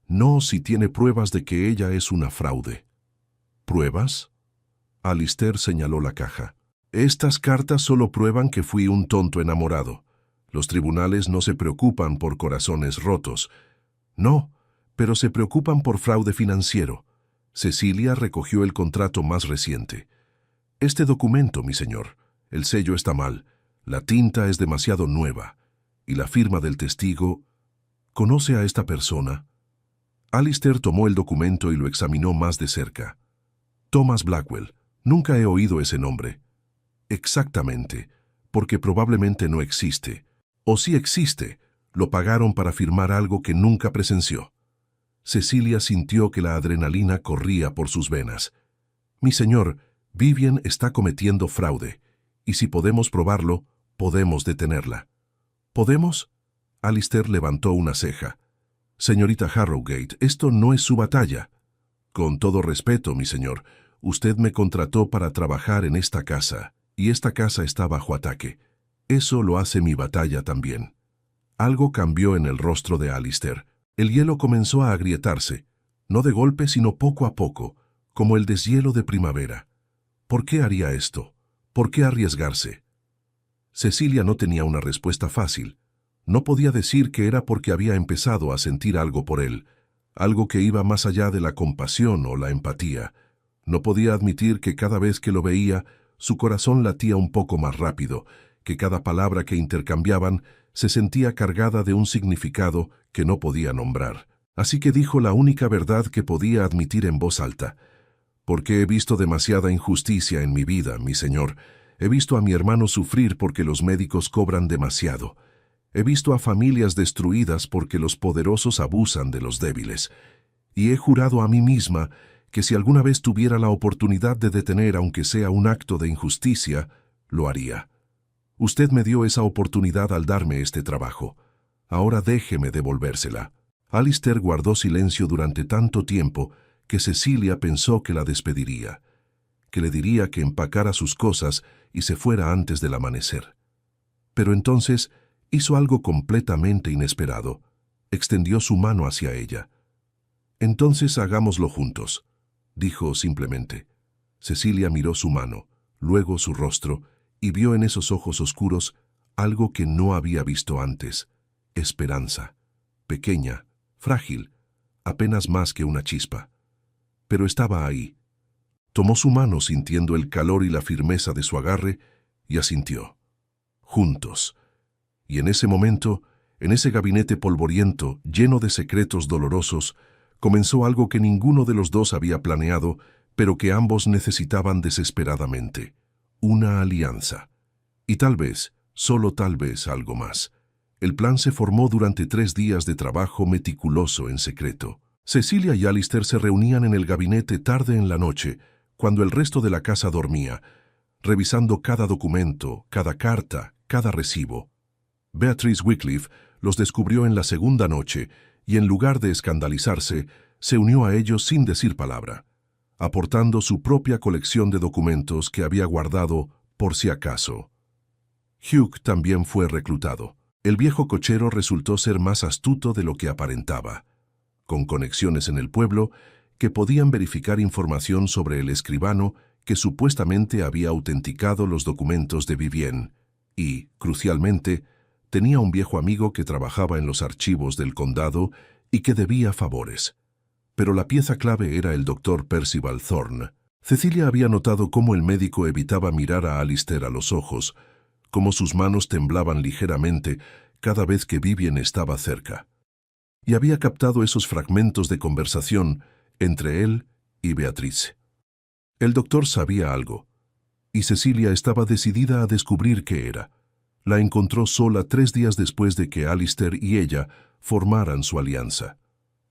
No si tiene pruebas de que ella es una fraude. ¿Pruebas? Alistair señaló la caja. Estas cartas solo prueban que fui un tonto enamorado. Los tribunales no se preocupan por corazones rotos. No, pero se preocupan por fraude financiero. Cecilia recogió el contrato más reciente. Este documento, mi señor, el sello está mal, la tinta es demasiado nueva, y la firma del testigo... ¿Conoce a esta persona? Alistair tomó el documento y lo examinó más de cerca. Thomas Blackwell. Nunca he oído ese nombre. Exactamente, porque probablemente no existe. O si existe, lo pagaron para firmar algo que nunca presenció. Cecilia sintió que la adrenalina corría por sus venas. Mi señor, Vivian está cometiendo fraude, y si podemos probarlo, podemos detenerla. ¿Podemos? Alistair levantó una ceja. Señorita Harrogate, esto no es su batalla. Con todo respeto, mi señor, usted me contrató para trabajar en esta casa, y esta casa está bajo ataque. Eso lo hace mi batalla también. Algo cambió en el rostro de Alistair. El hielo comenzó a agrietarse, no de golpe sino poco a poco, como el deshielo de primavera. ¿Por qué haría esto? ¿Por qué arriesgarse? Cecilia no tenía una respuesta fácil. No podía decir que era porque había empezado a sentir algo por él, algo que iba más allá de la compasión o la empatía. No podía admitir que cada vez que lo veía, su corazón latía un poco más rápido, que cada palabra que intercambiaban se sentía cargada de un significado que no podía nombrar. Así que dijo la única verdad que podía admitir en voz alta. Porque he visto demasiada injusticia en mi vida, mi señor. He visto a mi hermano sufrir porque los médicos cobran demasiado. He visto a familias destruidas porque los poderosos abusan de los débiles. Y he jurado a mí misma que si alguna vez tuviera la oportunidad de detener aunque sea un acto de injusticia, lo haría. Usted me dio esa oportunidad al darme este trabajo. Ahora déjeme devolvérsela. Alistair guardó silencio durante tanto tiempo que Cecilia pensó que la despediría, que le diría que empacara sus cosas y se fuera antes del amanecer. Pero entonces hizo algo completamente inesperado. Extendió su mano hacia ella. «Entonces hagámoslo juntos», dijo simplemente. Cecilia miró su mano, luego su rostro, y vio en esos ojos oscuros algo que no había visto antes: esperanza, pequeña, frágil, apenas más que una chispa. Pero estaba ahí. Tomó su mano sintiendo el calor y la firmeza de su agarre y asintió. Juntos. Y en ese momento, en ese gabinete polvoriento, lleno de secretos dolorosos, comenzó algo que ninguno de los dos había planeado, pero que ambos necesitaban desesperadamente: una alianza. Y tal vez, solo tal vez, algo más. El plan se formó durante 3 días de trabajo meticuloso en secreto. Cecilia y Alistair se reunían en el gabinete tarde en la noche, cuando el resto de la casa dormía. revisando cada documento, cada carta, cada recibo. Beatrice Wycliffe los descubrió en la segunda noche y en lugar de escandalizarse, se unió a ellos sin decir palabra, aportando su propia colección de documentos que había guardado por si acaso. Hugh también fue reclutado. El viejo cochero resultó ser más astuto de lo que aparentaba, con conexiones en el pueblo que podían verificar información sobre el escribano que supuestamente había autenticado los documentos de Vivienne y, crucialmente, tenía un viejo amigo que trabajaba en los archivos del condado y que debía favores. Pero la pieza clave era el doctor Percival Thorne. Cecilia había notado cómo el médico evitaba mirar a Alistair a los ojos, cómo sus manos temblaban ligeramente cada vez que Vivienne estaba cerca. Y había captado esos fragmentos de conversación entre él y Beatrice. El doctor sabía algo, y Cecilia estaba decidida a descubrir qué era. La encontró sola 3 días después de que Alistair y ella formaran su alianza.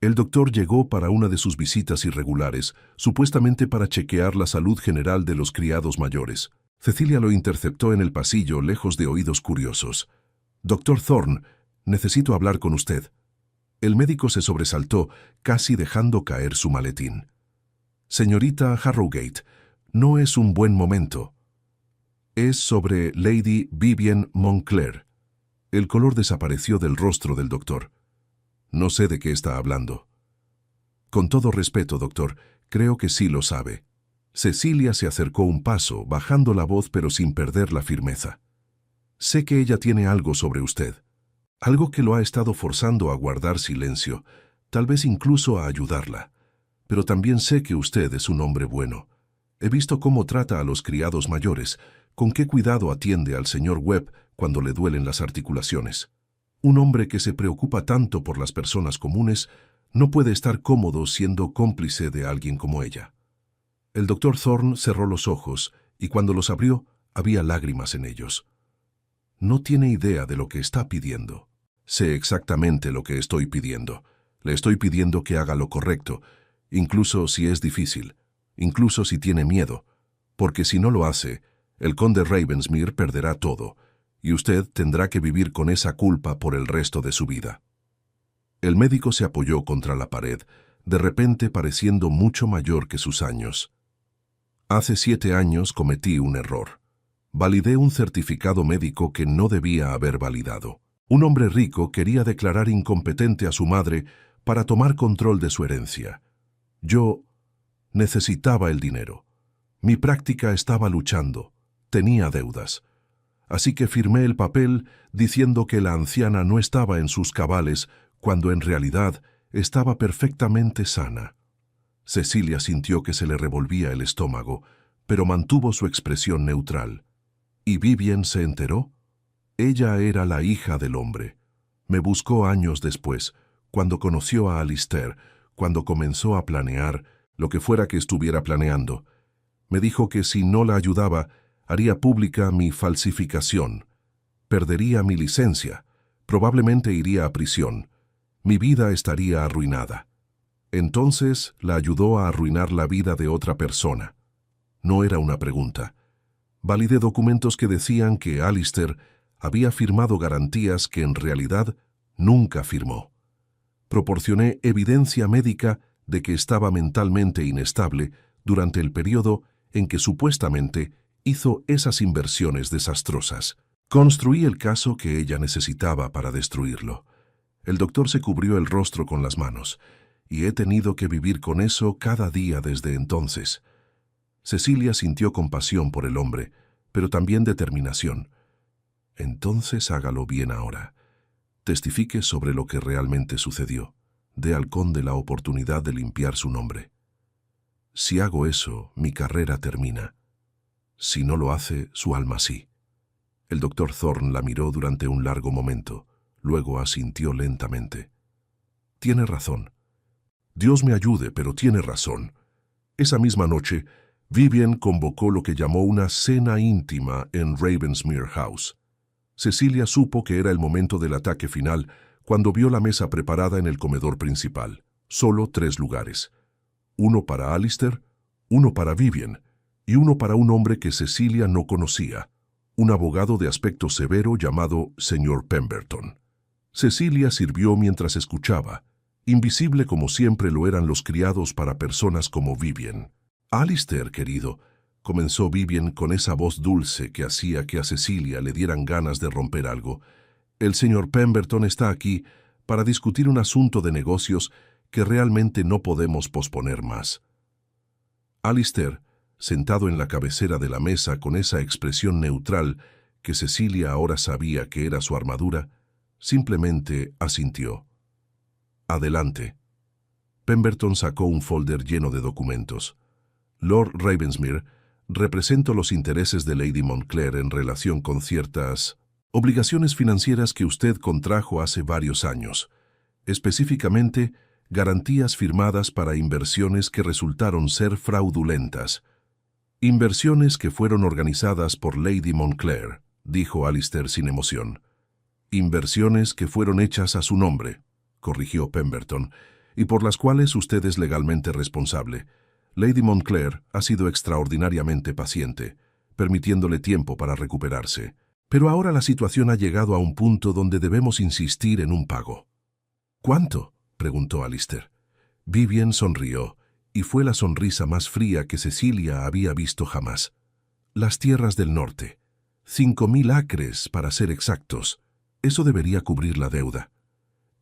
El doctor llegó para una de sus visitas irregulares, supuestamente para chequear la salud general de los criados mayores. Cecilia lo interceptó en el pasillo, lejos de oídos curiosos. «Doctor Thorne, necesito hablar con usted». El médico se sobresaltó, casi dejando caer su maletín. «Señorita Harrowgate, no es un buen momento». «Es sobre Lady Vivienne Moncler». El color desapareció del rostro del doctor. «No sé de qué está hablando». «Con todo respeto, doctor, creo que sí lo sabe». Cecilia se acercó un paso, bajando la voz pero sin perder la firmeza. «Sé que ella tiene algo sobre usted. Algo que lo ha estado forzando a guardar silencio, tal vez incluso a ayudarla. Pero también sé que usted es un hombre bueno. He visto cómo trata a los criados mayores, con qué cuidado atiende al señor Webb cuando le duelen las articulaciones. Un hombre que se preocupa tanto por las personas comunes no puede estar cómodo siendo cómplice de alguien como ella». El doctor Thorne cerró los ojos y cuando los abrió había lágrimas en ellos. «No tiene idea de lo que está pidiendo». «Sé exactamente lo que estoy pidiendo. Le estoy pidiendo que haga lo correcto, incluso si es difícil, incluso si tiene miedo, porque si no lo hace, el conde Ravensmere perderá todo, y usted tendrá que vivir con esa culpa por el resto de su vida». El médico se apoyó contra la pared, de repente pareciendo mucho mayor que sus años. «Hace 7 años cometí un error. Validé un certificado médico que no debía haber validado. Un hombre rico quería declarar incompetente a su madre para tomar control de su herencia. Yo necesitaba el dinero. Mi práctica estaba luchando. Tenía deudas. Así que firmé el papel diciendo que la anciana no estaba en sus cabales cuando en realidad estaba perfectamente sana». Cecilia sintió que se le revolvía el estómago, pero mantuvo su expresión neutral. ¿Y Vivienne se enteró? Ella era la hija del hombre. Me buscó años después, cuando conoció a Alistair, cuando comenzó a planear lo que fuera que estuviera planeando. Me dijo que si no la ayudaba, haría pública mi falsificación. Perdería mi licencia, probablemente iría a prisión. Mi vida estaría arruinada. Entonces la ayudó a arruinar la vida de otra persona. No era una pregunta. Validé documentos que decían que Alistair había firmado garantías que en realidad nunca firmó. Proporcioné evidencia médica de que estaba mentalmente inestable durante el periodo en que supuestamente hizo esas inversiones desastrosas. Construí el caso que ella necesitaba para destruirlo. El doctor se cubrió el rostro con las manos, y he tenido que vivir con eso cada día desde entonces. Cecilia sintió compasión por el hombre, pero también determinación. Entonces hágalo bien ahora. Testifique sobre lo que realmente sucedió. Dé al conde la oportunidad de limpiar su nombre. Si hago eso, mi carrera termina. Si no lo hace, su alma sí. El doctor Thorne la miró durante un largo momento, luego asintió lentamente. Tiene razón. Dios me ayude, pero tiene razón. Esa misma noche, Vivienne convocó lo que llamó una cena íntima en Ravensmere House. Cecilia supo que era el momento del ataque final cuando vio la mesa preparada en el comedor principal. Solo 3 lugares. 1 para Alistair, 1 para Vivienne y uno para un hombre que Cecilia no conocía, un abogado de aspecto severo llamado señor Pemberton. Cecilia sirvió mientras escuchaba, invisible como siempre lo eran los criados para personas como Vivian. «Alistair, querido», comenzó Vivian con esa voz dulce que hacía que a Cecilia le dieran ganas de romper algo. «El señor Pemberton está aquí para discutir un asunto de negocios que realmente no podemos posponer más». Alistair, sentado en la cabecera de la mesa con esa expresión neutral que Cecilia ahora sabía que era su armadura, simplemente asintió. «Adelante». Pemberton sacó un folder lleno de documentos. «Lord Ravensmere, represento los intereses de Lady Montclair en relación con ciertas obligaciones financieras que usted contrajo hace varios años, específicamente garantías firmadas para inversiones que resultaron ser fraudulentas. Inversiones que fueron organizadas por Lady Montclair», dijo Alistair sin emoción. «Inversiones que fueron hechas a su nombre», corrigió Pemberton, «y por las cuales usted es legalmente responsable. Lady Montclair ha sido extraordinariamente paciente, permitiéndole tiempo para recuperarse. Pero ahora la situación ha llegado a un punto donde debemos insistir en un pago». «¿Cuánto?», preguntó Alistair. Vivian sonrió, y fue la sonrisa más fría que Cecilia había visto jamás. «Las tierras del norte. 5.000 acres, para ser exactos. Eso debería cubrir la deuda.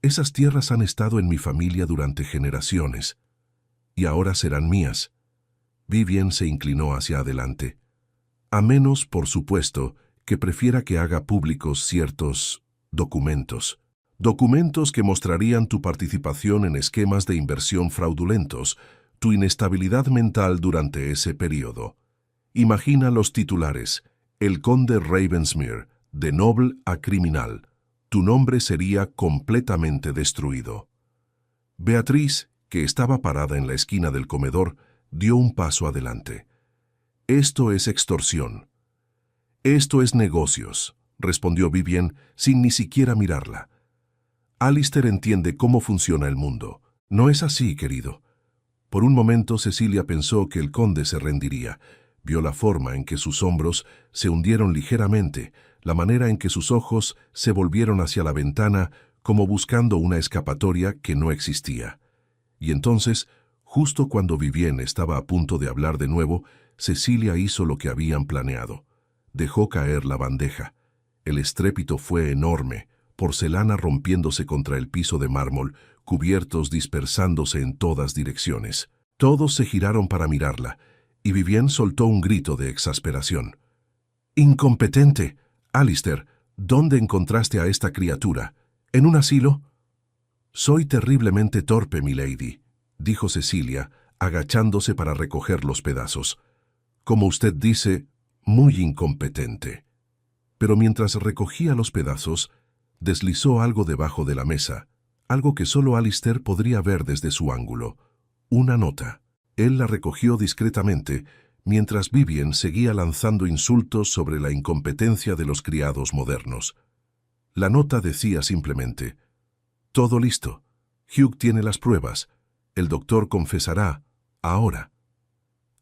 Esas tierras han estado en mi familia durante generaciones, y ahora serán mías». Vivian se inclinó hacia adelante. «A menos, por supuesto, que prefiera que haga públicos ciertos documentos. Documentos que mostrarían tu participación en esquemas de inversión fraudulentos, tu inestabilidad mental durante ese periodo. Imagina los titulares: el conde Ravensmere, de noble a criminal. Tu nombre sería completamente destruido». Beatriz, que estaba parada en la esquina del comedor, dio un paso adelante. «Esto es extorsión». «Esto es negocios», respondió Vivian sin ni siquiera mirarla. «Alistair entiende cómo funciona el mundo. No es así, querido». Por un momento Cecilia pensó que el conde se rendiría. Vio la forma en que sus hombros se hundieron ligeramente, la manera en que sus ojos se volvieron hacia la ventana como buscando una escapatoria que no existía. Y entonces, justo cuando Vivian estaba a punto de hablar de nuevo, Cecilia hizo lo que habían planeado. Dejó caer la bandeja. El estrépito fue enorme, porcelana rompiéndose contra el piso de mármol, cubiertos dispersándose en todas direcciones. Todos se giraron para mirarla, y Vivian soltó un grito de exasperación. «¡Incompetente! Alistair, ¿dónde encontraste a esta criatura? ¿En un asilo?» «Soy terriblemente torpe, milady», dijo Cecilia, agachándose para recoger los pedazos. «Como usted dice, muy incompetente». Pero mientras recogía los pedazos, deslizó algo debajo de la mesa, algo que solo Alistair podría ver desde su ángulo. Una nota. Él la recogió discretamente, mientras Vivian seguía lanzando insultos sobre la incompetencia de los criados modernos. La nota decía simplemente: «Todo listo. Hugh tiene las pruebas. El doctor confesará, ahora».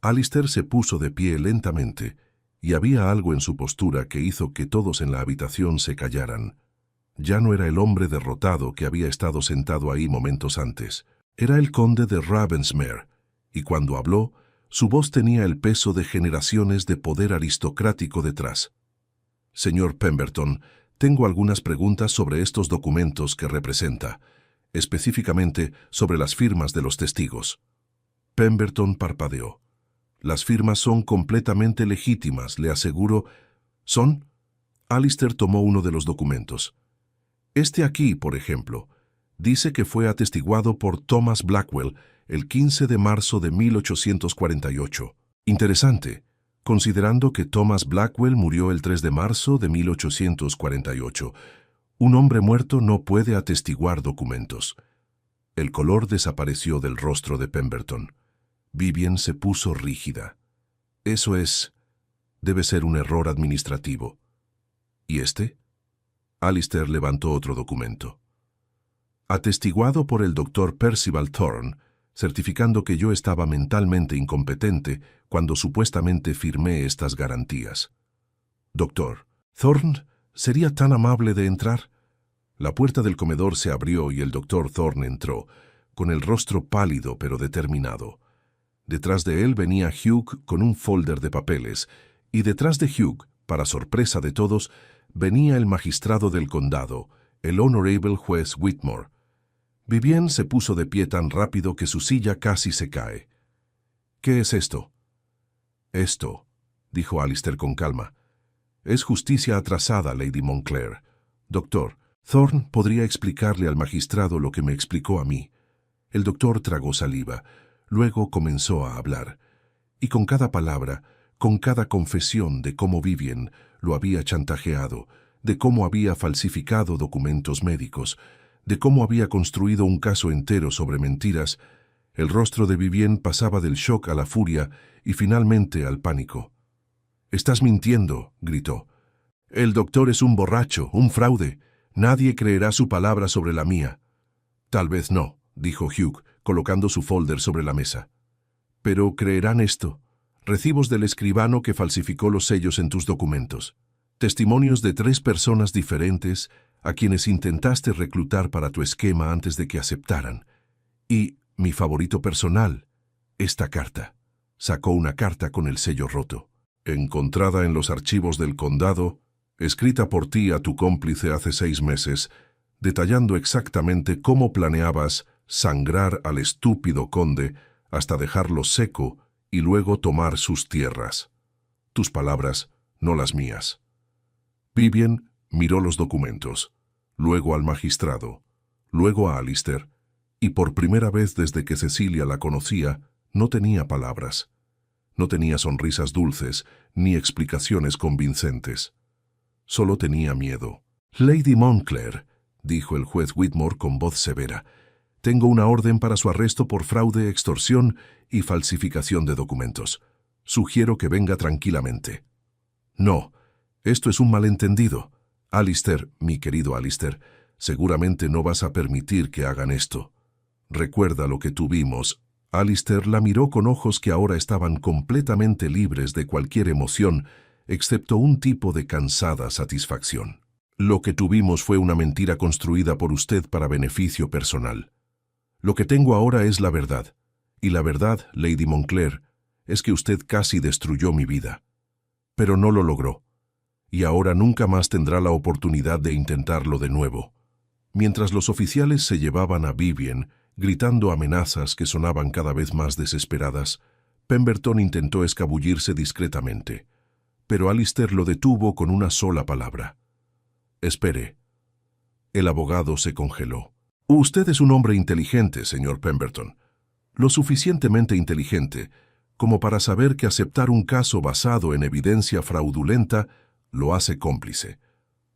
Alistair se puso de pie lentamente, y había algo en su postura que hizo que todos en la habitación se callaran. Ya no era el hombre derrotado que había estado sentado ahí momentos antes. Era el conde de Ravensmere, y cuando habló, su voz tenía el peso de generaciones de poder aristocrático detrás. «Señor Pemberton, tengo algunas preguntas sobre estos documentos que representa, específicamente sobre las firmas de los testigos». Pemberton parpadeó. «Las firmas son completamente legítimas, le aseguro». «¿Son?» Alistair tomó uno de los documentos. «Este aquí, por ejemplo, dice que fue atestiguado por Thomas Blackwell el 15 de marzo de 1848. Interesante, considerando que Thomas Blackwell murió el 3 de marzo de 1848. Un hombre muerto no puede atestiguar documentos». El color desapareció del rostro de Pemberton. Vivian se puso rígida. «Eso debe ser un error administrativo». «¿Y este?» Alistair levantó otro documento. «Atestiguado por el doctor Percival Thorne, certificando que yo estaba mentalmente incompetente cuando supuestamente firmé estas garantías. «Doctor, Thorne, ¿sería tan amable de entrar?» La puerta del comedor se abrió y el doctor Thorne entró, con el rostro pálido pero determinado. Detrás de él venía Hugh con un folder de papeles, y detrás de Hugh, para sorpresa de todos, venía el magistrado del condado, el honorable juez Whitmore. Vivienne se puso de pie tan rápido que su silla casi se cae. «¿Qué es esto?» «Esto», dijo Alistair con calma, «es justicia atrasada, Lady Montclair. Doctor, Thorne podría explicarle al magistrado lo que me explicó a mí». El doctor tragó saliva, luego comenzó a hablar, y con cada palabra, con cada confesión de cómo Vivienne lo había chantajeado, de cómo había falsificado documentos médicos, de cómo había construido un caso entero sobre mentiras, el rostro de Vivienne pasaba del shock a la furia y finalmente al pánico. «Estás mintiendo», gritó. «El doctor es un borracho, un fraude. Nadie creerá su palabra sobre la mía». «Tal vez no», dijo Hugh, colocando su folder sobre la mesa. «Pero creerán esto. Recibos del escribano que falsificó los sellos en tus documentos. Testimonios de 3 personas diferentes a quienes intentaste reclutar para tu esquema antes de que aceptaran. Y, mi favorito personal, esta carta». Sacó una carta con el sello roto. «Encontrada en los archivos del condado, escrita por ti a tu cómplice hace 6 meses, detallando exactamente cómo planeabas sangrar al estúpido conde hasta dejarlo seco y luego tomar sus tierras. Tus palabras, no las mías». Vivienne miró los documentos, luego al magistrado, luego a Alistair, y por primera vez desde que Cecilia la conocía, no tenía palabras. No tenía sonrisas dulces, ni explicaciones convincentes. Solo tenía miedo. «Lady Montclair», dijo el juez Whitmore con voz severa, «tengo una orden para su arresto por fraude, extorsión y falsificación de documentos. Sugiero que venga tranquilamente». «No, esto es un malentendido. Alistair, mi querido Alistair, seguramente no vas a permitir que hagan esto. Recuerda lo que tuvimos». Alistair la miró con ojos que ahora estaban completamente libres de cualquier emoción, excepto un tipo de cansada satisfacción. «Lo que tuvimos fue una mentira construida por usted para beneficio personal. Lo que tengo ahora es la verdad, y la verdad, Lady Montclair, es que usted casi destruyó mi vida. Pero no lo logró, y ahora nunca más tendrá la oportunidad de intentarlo de nuevo». Mientras los oficiales se llevaban a Vivienne, gritando amenazas que sonaban cada vez más desesperadas, Pemberton intentó escabullirse discretamente, pero Alistair lo detuvo con una sola palabra. «Espere». El abogado se congeló. «Usted es un hombre inteligente, señor Pemberton. Lo suficientemente inteligente como para saber que aceptar un caso basado en evidencia fraudulenta lo hace cómplice.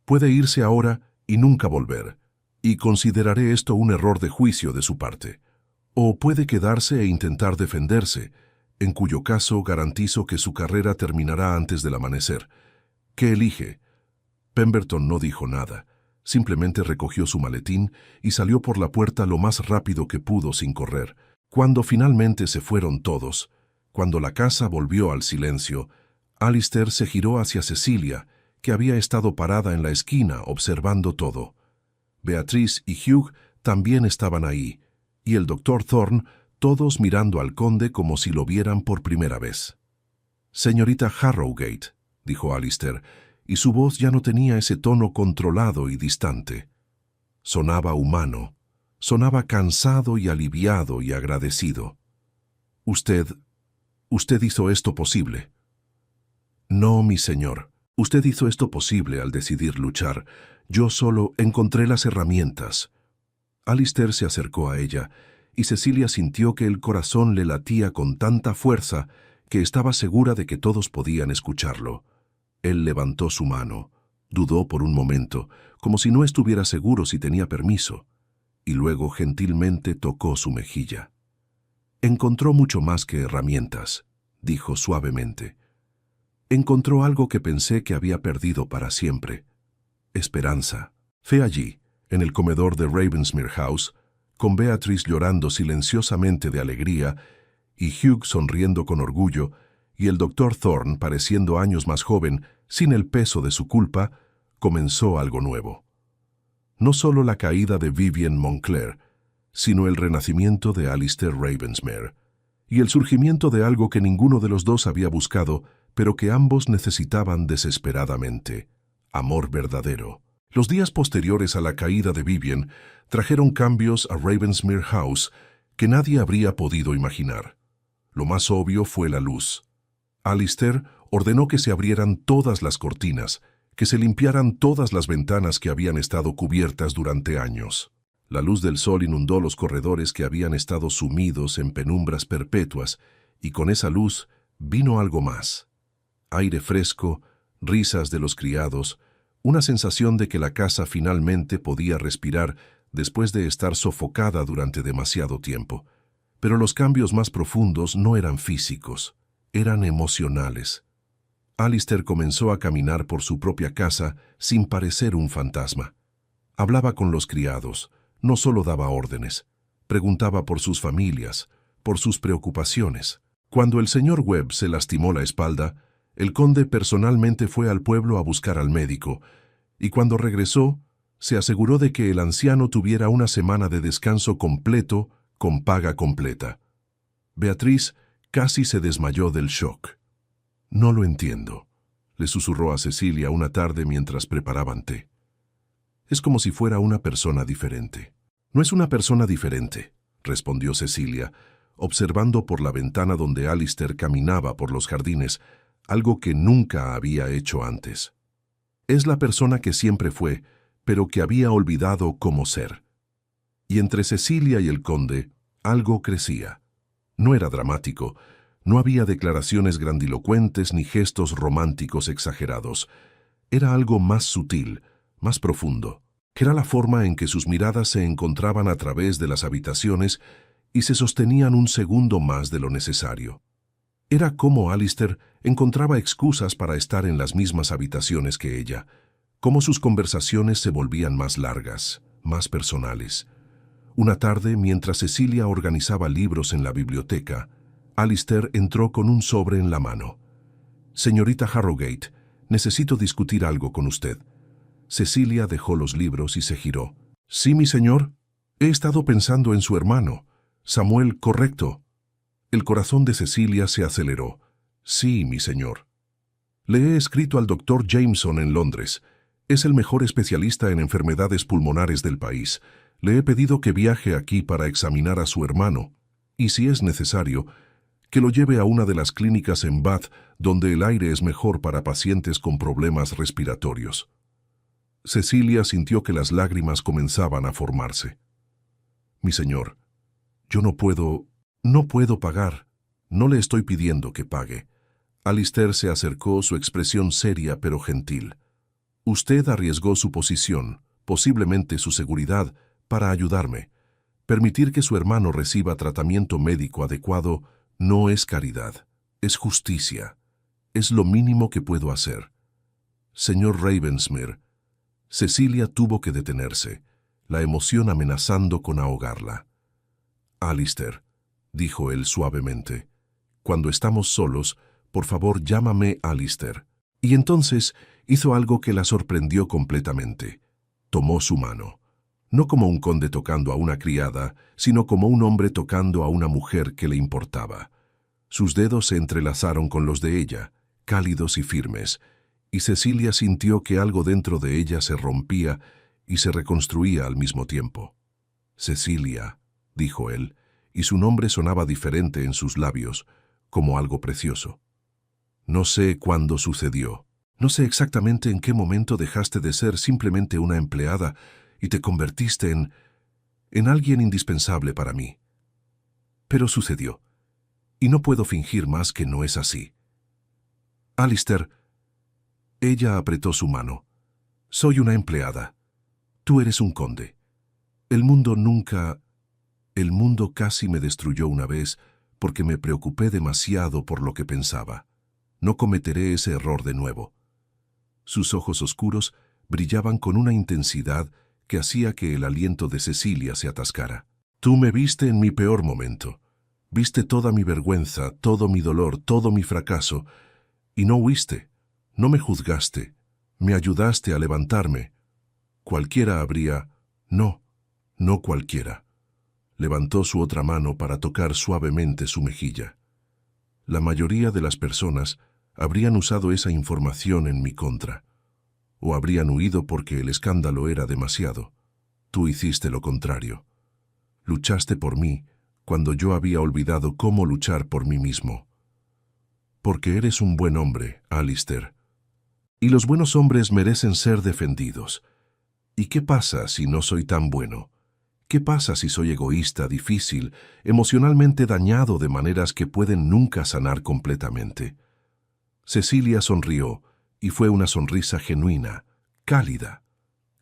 Puede irse ahora y nunca volver, y consideraré esto un error de juicio de su parte. O puede quedarse e intentar defenderse, en cuyo caso garantizo que su carrera terminará antes del amanecer. ¿Qué elige?» Pemberton no dijo nada, simplemente recogió su maletín y salió por la puerta lo más rápido que pudo sin correr. Cuando finalmente se fueron todos, cuando la casa volvió al silencio, Alistair se giró hacia Cecilia, que había estado parada en la esquina observando todo. Beatrice y Hugh también estaban ahí, y el doctor Thorne, todos mirando al conde como si lo vieran por primera vez. «Señorita Harrowgate», dijo Alistair, y su voz ya no tenía ese tono controlado y distante. Sonaba humano, sonaba cansado y aliviado y agradecido. Usted hizo esto posible». «No, mi señor, usted hizo esto posible al decidir luchar. Yo solo encontré las herramientas». Alistair se acercó a ella, y Cecilia sintió que el corazón le latía con tanta fuerza que estaba segura de que todos podían escucharlo. Él levantó su mano, dudó por un momento, como si no estuviera seguro si tenía permiso, y luego gentilmente tocó su mejilla. «Encontró mucho más que herramientas», dijo suavemente. «Encontró algo que pensé que había perdido para siempre. Esperanza». Fue allí, en el comedor de Ravensmere House, con Beatrice llorando silenciosamente de alegría y Hugh sonriendo con orgullo, y el doctor Thorne, pareciendo años más joven, sin el peso de su culpa, comenzó algo nuevo. No solo la caída de Vivienne Moncler, sino el renacimiento de Alistair Ravensmere, y el surgimiento de algo que ninguno de los dos había buscado, pero que ambos necesitaban desesperadamente: amor verdadero. Los días posteriores a la caída de Vivienne trajeron cambios a Ravensmere House que nadie habría podido imaginar. Lo más obvio fue la luz. Alistair ordenó que se abrieran todas las cortinas, que se limpiaran todas las ventanas que habían estado cubiertas durante años. La luz del sol inundó los corredores que habían estado sumidos en penumbras perpetuas, y con esa luz vino algo más: aire fresco, risas de los criados, una sensación de que la casa finalmente podía respirar después de estar sofocada durante demasiado tiempo. Pero los cambios más profundos no eran físicos, eran emocionales. Alistair comenzó a caminar por su propia casa sin parecer un fantasma. Hablaba con los criados, no solo daba órdenes, preguntaba por sus familias, por sus preocupaciones. Cuando el señor Webb se lastimó la espalda, el conde personalmente fue al pueblo a buscar al médico, y cuando regresó, se aseguró de que el anciano tuviera una semana de descanso completo con paga completa. Beatrice casi se desmayó del shock. «No lo entiendo», le susurró a Cecilia una tarde mientras preparaban té. «Es como si fuera una persona diferente». «No es una persona diferente», respondió Cecilia, observando por la ventana donde Alistair caminaba por los jardines, algo que nunca había hecho antes. «Es la persona que siempre fue, pero que había olvidado cómo ser». Y entre Cecilia y el conde, algo crecía. No era dramático, no había declaraciones grandilocuentes ni gestos románticos exagerados. Era algo más sutil, más profundo. Era la forma en que sus miradas se encontraban a través de las habitaciones y se sostenían un segundo más de lo necesario. Era como Alistair encontraba excusas para estar en las mismas habitaciones que ella, cómo sus conversaciones se volvían más largas, más personales. Una tarde, mientras Cecilia organizaba libros en la biblioteca, Alistair entró con un sobre en la mano. «Señorita Harrogate, necesito discutir algo con usted». Cecilia dejó los libros y se giró. «Sí, mi señor. He estado pensando en su hermano. Samuel, correcto». El corazón de Cecilia se aceleró. «Sí, mi señor. Le he escrito al doctor Jameson en Londres. Es el mejor especialista en enfermedades pulmonares del país. Le he pedido que viaje aquí para examinar a su hermano, y si es necesario, que lo lleve a una de las clínicas en Bath, donde el aire es mejor para pacientes con problemas respiratorios». Cecilia sintió que las lágrimas comenzaban a formarse. «Mi señor, yo no puedo pagar. No le estoy pidiendo que pague». Alistair se acercó, su expresión seria pero gentil. «Usted arriesgó su posición, posiblemente su seguridad, para ayudarme. Permitir que su hermano reciba tratamiento médico adecuado no es caridad, es justicia. Es lo mínimo que puedo hacer». «Señor Ravensmere». Cecilia tuvo que detenerse, la emoción amenazando con ahogarla. «Alistair», dijo él suavemente, «cuando estamos solos, por favor llámame Alistair». Y entonces hizo algo que la sorprendió completamente. Tomó su mano. No como un conde tocando a una criada, sino como un hombre tocando a una mujer que le importaba. Sus dedos se entrelazaron con los de ella, cálidos y firmes, y Cecilia sintió que algo dentro de ella se rompía y se reconstruía al mismo tiempo. «Cecilia», dijo él, y su nombre sonaba diferente en sus labios, como algo precioso. «No sé cuándo sucedió. No sé exactamente en qué momento dejaste de ser simplemente una empleada y te convertiste en alguien indispensable para mí. Pero sucedió, y no puedo fingir más que no es así». «Alistair». Ella apretó su mano. «Soy una empleada. Tú eres un conde. El mundo casi me destruyó una vez porque me preocupé demasiado por lo que pensaba. No cometeré ese error de nuevo». Sus ojos oscuros brillaban con una intensidad que hacía que el aliento de Cecilia se atascara. Tú me viste en mi peor momento. Viste toda mi vergüenza, todo mi dolor, todo mi fracaso, y no huiste, no me juzgaste, me ayudaste a levantarme. Cualquiera habría... No cualquiera. Levantó su otra mano para tocar suavemente su mejilla. La mayoría de las personas habrían usado esa información en mi contra, o habrían huido porque el escándalo era demasiado. Tú hiciste lo contrario. Luchaste por mí cuando yo había olvidado cómo luchar por mí mismo. Porque eres un buen hombre, Alistair. Y los buenos hombres merecen ser defendidos. ¿Y qué pasa si no soy tan bueno? ¿Qué pasa si soy egoísta, difícil, emocionalmente dañado de maneras que pueden nunca sanar completamente? Cecilia sonrió, y fue una sonrisa genuina, cálida.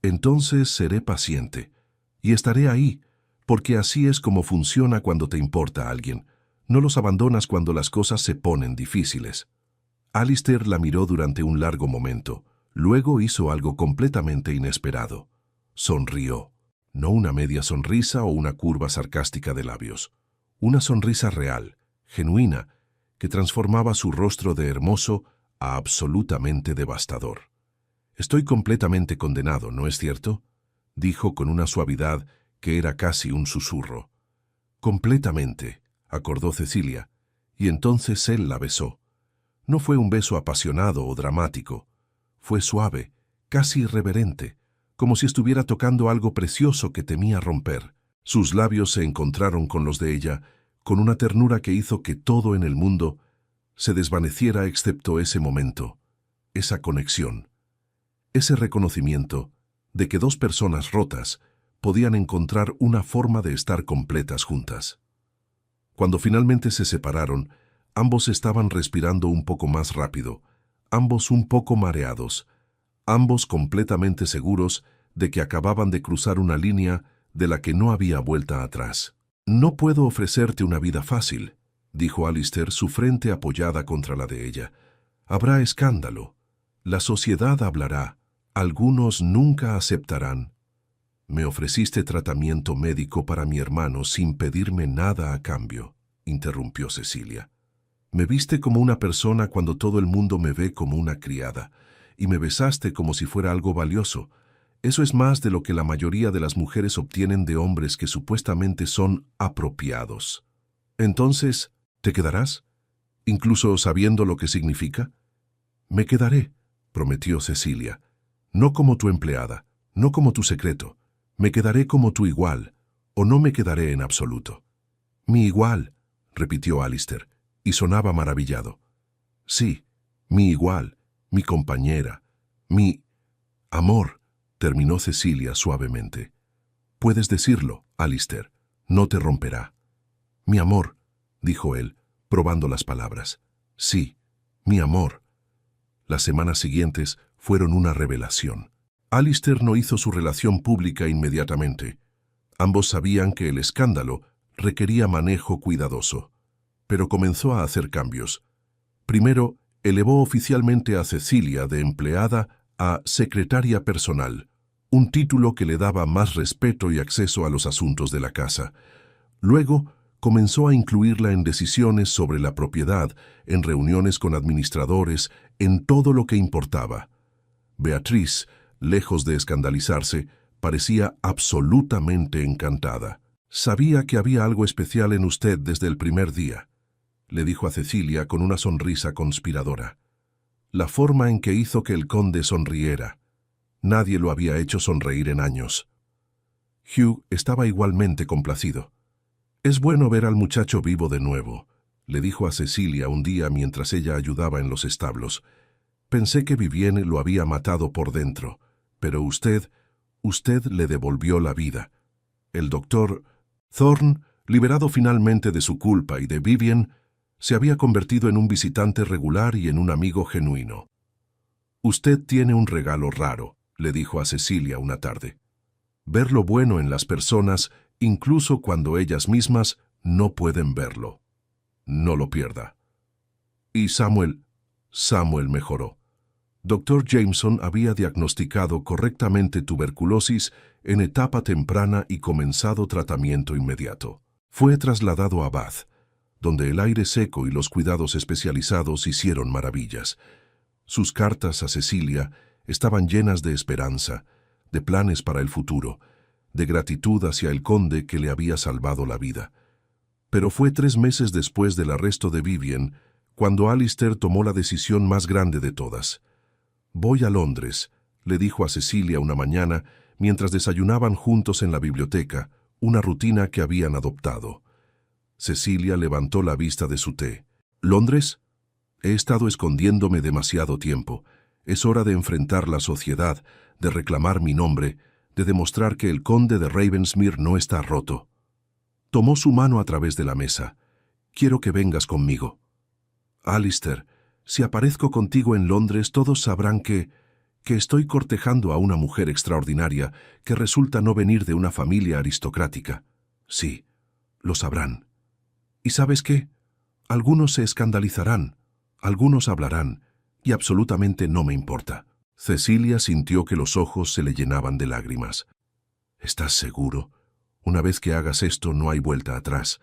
Entonces seré paciente, y estaré ahí, porque así es como funciona cuando te importa a alguien. No los abandonas cuando las cosas se ponen difíciles. Alistair la miró durante un largo momento. Luego hizo algo completamente inesperado. Sonrió. No una media sonrisa o una curva sarcástica de labios. Una sonrisa real, genuina, que transformaba su rostro de hermoso a absolutamente devastador. Estoy completamente condenado, ¿no es cierto?, dijo con una suavidad que era casi un susurro. Completamente, acordó Cecilia, y entonces él la besó. No fue un beso apasionado o dramático. Fue suave, casi irreverente, como si estuviera tocando algo precioso que temía romper. Sus labios se encontraron con los de ella, con una ternura que hizo que todo en el mundo se desvaneciera excepto ese momento, esa conexión, ese reconocimiento de que dos personas rotas podían encontrar una forma de estar completas juntas. Cuando finalmente se separaron, ambos estaban respirando un poco más rápido, ambos un poco mareados, ambos completamente seguros de que acababan de cruzar una línea de la que no había vuelta atrás. «No puedo ofrecerte una vida fácil», dijo Alistair, su frente apoyada contra la de ella. «Habrá escándalo. La sociedad hablará. Algunos nunca aceptarán. Me ofreciste tratamiento médico para mi hermano sin pedirme nada a cambio», interrumpió Cecilia. «Me viste como una persona cuando todo el mundo me ve como una criada, y me besaste como si fuera algo valioso. Eso es más de lo que la mayoría de las mujeres obtienen de hombres que supuestamente son apropiados. Entonces, ¿te quedarás? ¿Incluso sabiendo lo que significa?» «Me quedaré», prometió Cecilia. «No como tu empleada, no como tu secreto. Me quedaré como tu igual, o no me quedaré en absoluto». «Mi igual», repitió Alistair, y sonaba maravillado. «Sí, mi igual, mi compañera, mi amor», terminó Cecilia suavemente. «Puedes decirlo, Alistair, no te romperá». «Mi amor», dijo él, probando las palabras. «Sí, mi amor». Las semanas siguientes fueron una revelación. Alistair no hizo su relación pública inmediatamente. Ambos sabían que el escándalo requería manejo cuidadoso, pero comenzó a hacer cambios. Primero, elevó oficialmente a Cecilia de empleada a secretaria personal, un título que le daba más respeto y acceso a los asuntos de la casa. Luego, comenzó a incluirla en decisiones sobre la propiedad, en reuniones con administradores, en todo lo que importaba. Beatriz, lejos de escandalizarse, parecía absolutamente encantada. «Sabía que había algo especial en usted desde el primer día», le dijo a Cecilia con una sonrisa conspiradora. La forma en que hizo que el conde sonriera. Nadie lo había hecho sonreír en años. Hugh estaba igualmente complacido. «Es bueno ver al muchacho vivo de nuevo», le dijo a Cecilia un día mientras ella ayudaba en los establos. «Pensé que Vivienne lo había matado por dentro, pero usted le devolvió la vida. El doctor Thorne, liberado finalmente de su culpa y de Vivienne, se había convertido en un visitante regular y en un amigo genuino». «Usted tiene un regalo raro», le dijo a Cecilia una tarde. «Ver lo bueno en las personas, incluso cuando ellas mismas no pueden verlo. No lo pierda». Y Samuel mejoró. Dr. Jameson había diagnosticado correctamente tuberculosis en etapa temprana y comenzado tratamiento inmediato. Fue trasladado a Bath, donde el aire seco y los cuidados especializados hicieron maravillas. Sus cartas a Cecilia estaban llenas de esperanza, de planes para el futuro, de gratitud hacia el conde que le había salvado la vida. Pero fue 3 meses después del arresto de Vivian cuando Alistair tomó la decisión más grande de todas. «Voy a Londres», le dijo a Cecilia una mañana mientras desayunaban juntos en la biblioteca, una rutina que habían adoptado. Cecilia levantó la vista de su té. «¿Londres? He estado escondiéndome demasiado tiempo. Es hora de enfrentar la sociedad, de reclamar mi nombre, de demostrar que el conde de Ravensmere no está roto». Tomó su mano a través de la mesa. «Quiero que vengas conmigo». «Alistair, si aparezco contigo en Londres, todos sabrán que estoy cortejando a una mujer extraordinaria que resulta no venir de una familia aristocrática». «Sí, lo sabrán. ¿Y sabes qué? Algunos se escandalizarán, algunos hablarán, y absolutamente no me importa». Cecilia sintió que los ojos se le llenaban de lágrimas. «¿Estás seguro? Una vez que hagas esto no hay vuelta atrás.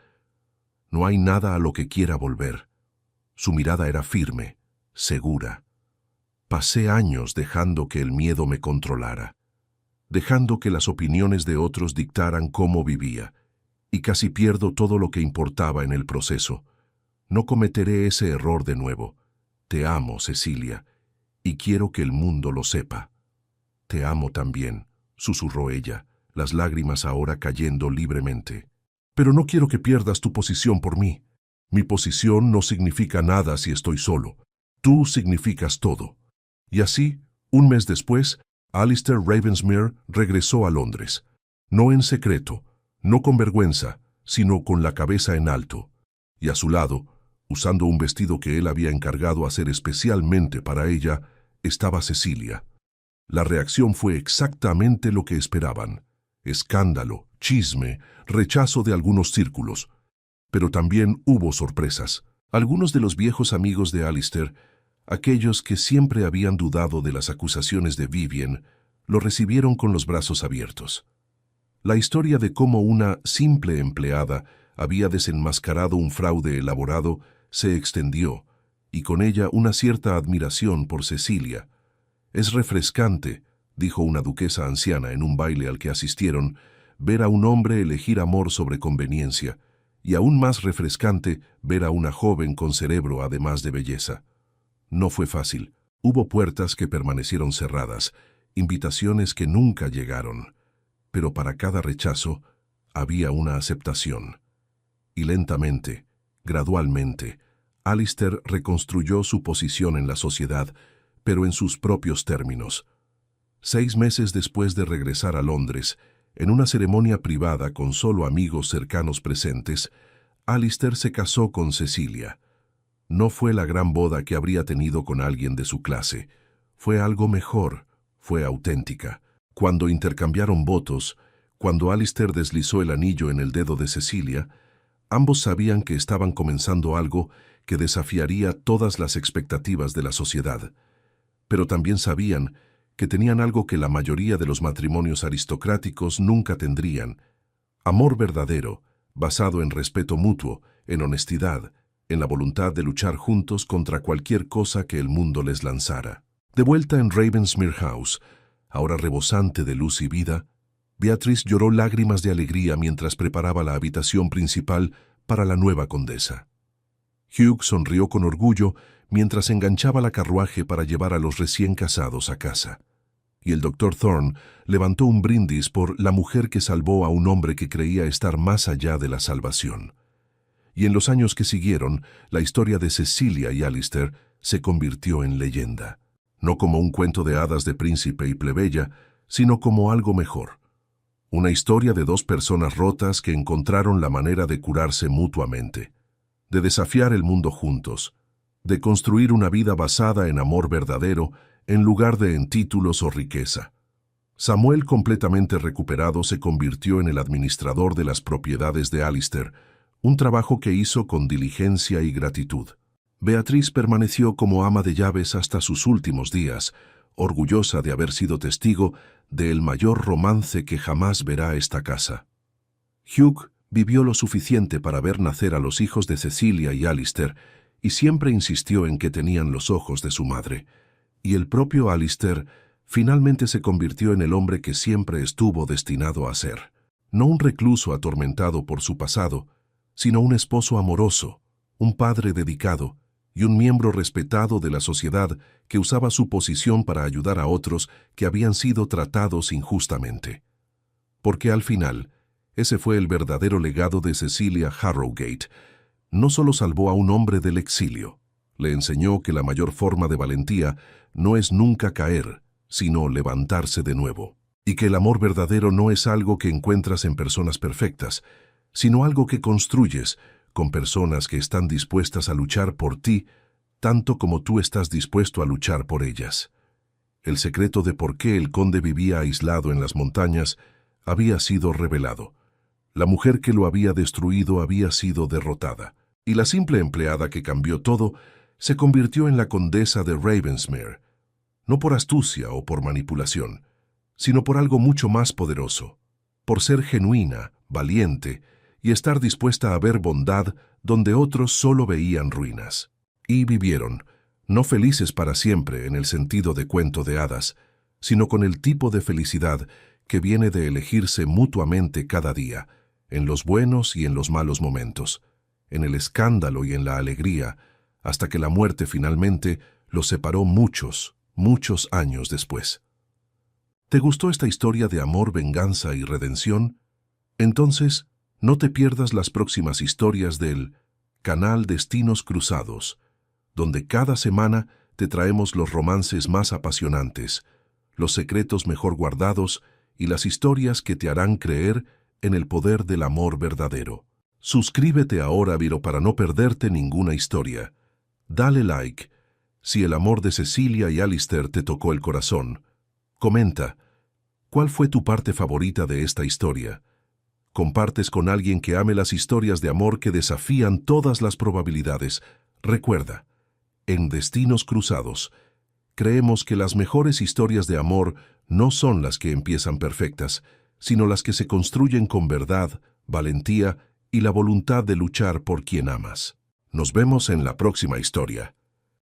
No hay nada a lo que quiera volver». Su mirada era firme, segura. «Pasé años dejando que el miedo me controlara, dejando que las opiniones de otros dictaran cómo vivía, y casi pierdo todo lo que importaba en el proceso. No cometeré ese error de nuevo. Te amo, Cecilia, y quiero que el mundo lo sepa». «Te amo también», susurró ella, las lágrimas ahora cayendo libremente. «Pero no quiero que pierdas tu posición por mí. Mi posición no significa nada si estoy solo. Tú significas todo». Y así, un mes después, Alistair Ravensmere regresó a Londres. No en secreto, no con vergüenza, sino con la cabeza en alto. Y a su lado, usando un vestido que él había encargado hacer especialmente para ella, estaba Cecilia. La reacción fue exactamente lo que esperaban. Escándalo, chisme, rechazo de algunos círculos. Pero también hubo sorpresas. Algunos de los viejos amigos de Alistair, aquellos que siempre habían dudado de las acusaciones de Vivian, lo recibieron con los brazos abiertos. La historia de cómo una simple empleada había desenmascarado un fraude elaborado se extendió, y con ella una cierta admiración por Cecilia. «Es refrescante», dijo una duquesa anciana en un baile al que asistieron, «ver a un hombre elegir amor sobre conveniencia, y aún más refrescante ver a una joven con cerebro además de belleza». No fue fácil. Hubo puertas que permanecieron cerradas, invitaciones que nunca llegaron. Pero para cada rechazo había una aceptación. Y lentamente, gradualmente, Alistair reconstruyó su posición en la sociedad, pero en sus propios términos. 6 meses después de regresar a Londres, en una ceremonia privada con solo amigos cercanos presentes, Alistair se casó con Cecilia. No fue la gran boda que habría tenido con alguien de su clase. Fue algo mejor, fue auténtica. Cuando intercambiaron votos, cuando Alistair deslizó el anillo en el dedo de Cecilia, ambos sabían que estaban comenzando algo que desafiaría todas las expectativas de la sociedad. Pero también sabían que tenían algo que la mayoría de los matrimonios aristocráticos nunca tendrían: amor verdadero, basado en respeto mutuo, en honestidad, en la voluntad de luchar juntos contra cualquier cosa que el mundo les lanzara. De vuelta en Ravensmere House, ahora rebosante de luz y vida, Beatrice lloró lágrimas de alegría mientras preparaba la habitación principal para la nueva condesa. Hugh sonrió con orgullo mientras enganchaba la carruaje para llevar a los recién casados a casa. Y el Dr. Thorne levantó un brindis por la mujer que salvó a un hombre que creía estar más allá de la salvación. Y en los años que siguieron, la historia de Cecilia y Alistair se convirtió en leyenda. No como un cuento de hadas de príncipe y plebeya, sino como algo mejor. Una historia de 2 personas rotas que encontraron la manera de curarse mutuamente, de desafiar el mundo juntos, de construir una vida basada en amor verdadero en lugar de en títulos o riqueza. Samuel, completamente recuperado, se convirtió en el administrador de las propiedades de Alistair, un trabajo que hizo con diligencia y gratitud. Beatriz permaneció como ama de llaves hasta sus últimos días, orgullosa de haber sido testigo del mayor romance que jamás verá esta casa. Hugh vivió lo suficiente para ver nacer a los hijos de Cecilia y Alistair, y siempre insistió en que tenían los ojos de su madre. Y el propio Alistair finalmente se convirtió en el hombre que siempre estuvo destinado a ser. No un recluso atormentado por su pasado, sino un esposo amoroso, un padre dedicado y un miembro respetado de la sociedad que usaba su posición para ayudar a otros que habían sido tratados injustamente. Porque al final, ese fue el verdadero legado de Cecilia Harrogate. No solo salvó a un hombre del exilio, le enseñó que la mayor forma de valentía no es nunca caer, sino levantarse de nuevo. Y que el amor verdadero no es algo que encuentras en personas perfectas, sino algo que construyes con personas que están dispuestas a luchar por ti, tanto como tú estás dispuesto a luchar por ellas. El secreto de por qué el conde vivía aislado en las montañas había sido revelado. La mujer que lo había destruido había sido derrotada, y la simple empleada que cambió todo se convirtió en la condesa de Ravensmere, no por astucia o por manipulación, sino por algo mucho más poderoso, por ser genuina, valiente y estar dispuesta a ver bondad donde otros solo veían ruinas. Y vivieron, no felices para siempre en el sentido de cuento de hadas, sino con el tipo de felicidad que viene de elegirse mutuamente cada día, en los buenos y en los malos momentos, en el escándalo y en la alegría, hasta que la muerte finalmente los separó muchos años después. ¿Te gustó esta historia de amor, venganza y redención? Entonces, no te pierdas las próximas historias del canal Destinos Cruzados, donde cada semana te traemos los romances más apasionantes, los secretos mejor guardados y las historias que te harán creer en el poder del amor verdadero. Suscríbete ahora, Viro, para no perderte ninguna historia. Dale like si el amor de Cecilia y Alistair te tocó el corazón. Comenta, ¿cuál fue tu parte favorita de esta historia? ¿Compartes con alguien que ame las historias de amor que desafían todas las probabilidades? Recuerda, en Destinos Cruzados, creemos que las mejores historias de amor no son las que empiezan perfectas, sino las que se construyen con verdad, valentía y la voluntad de luchar por quien amas. Nos vemos en la próxima historia.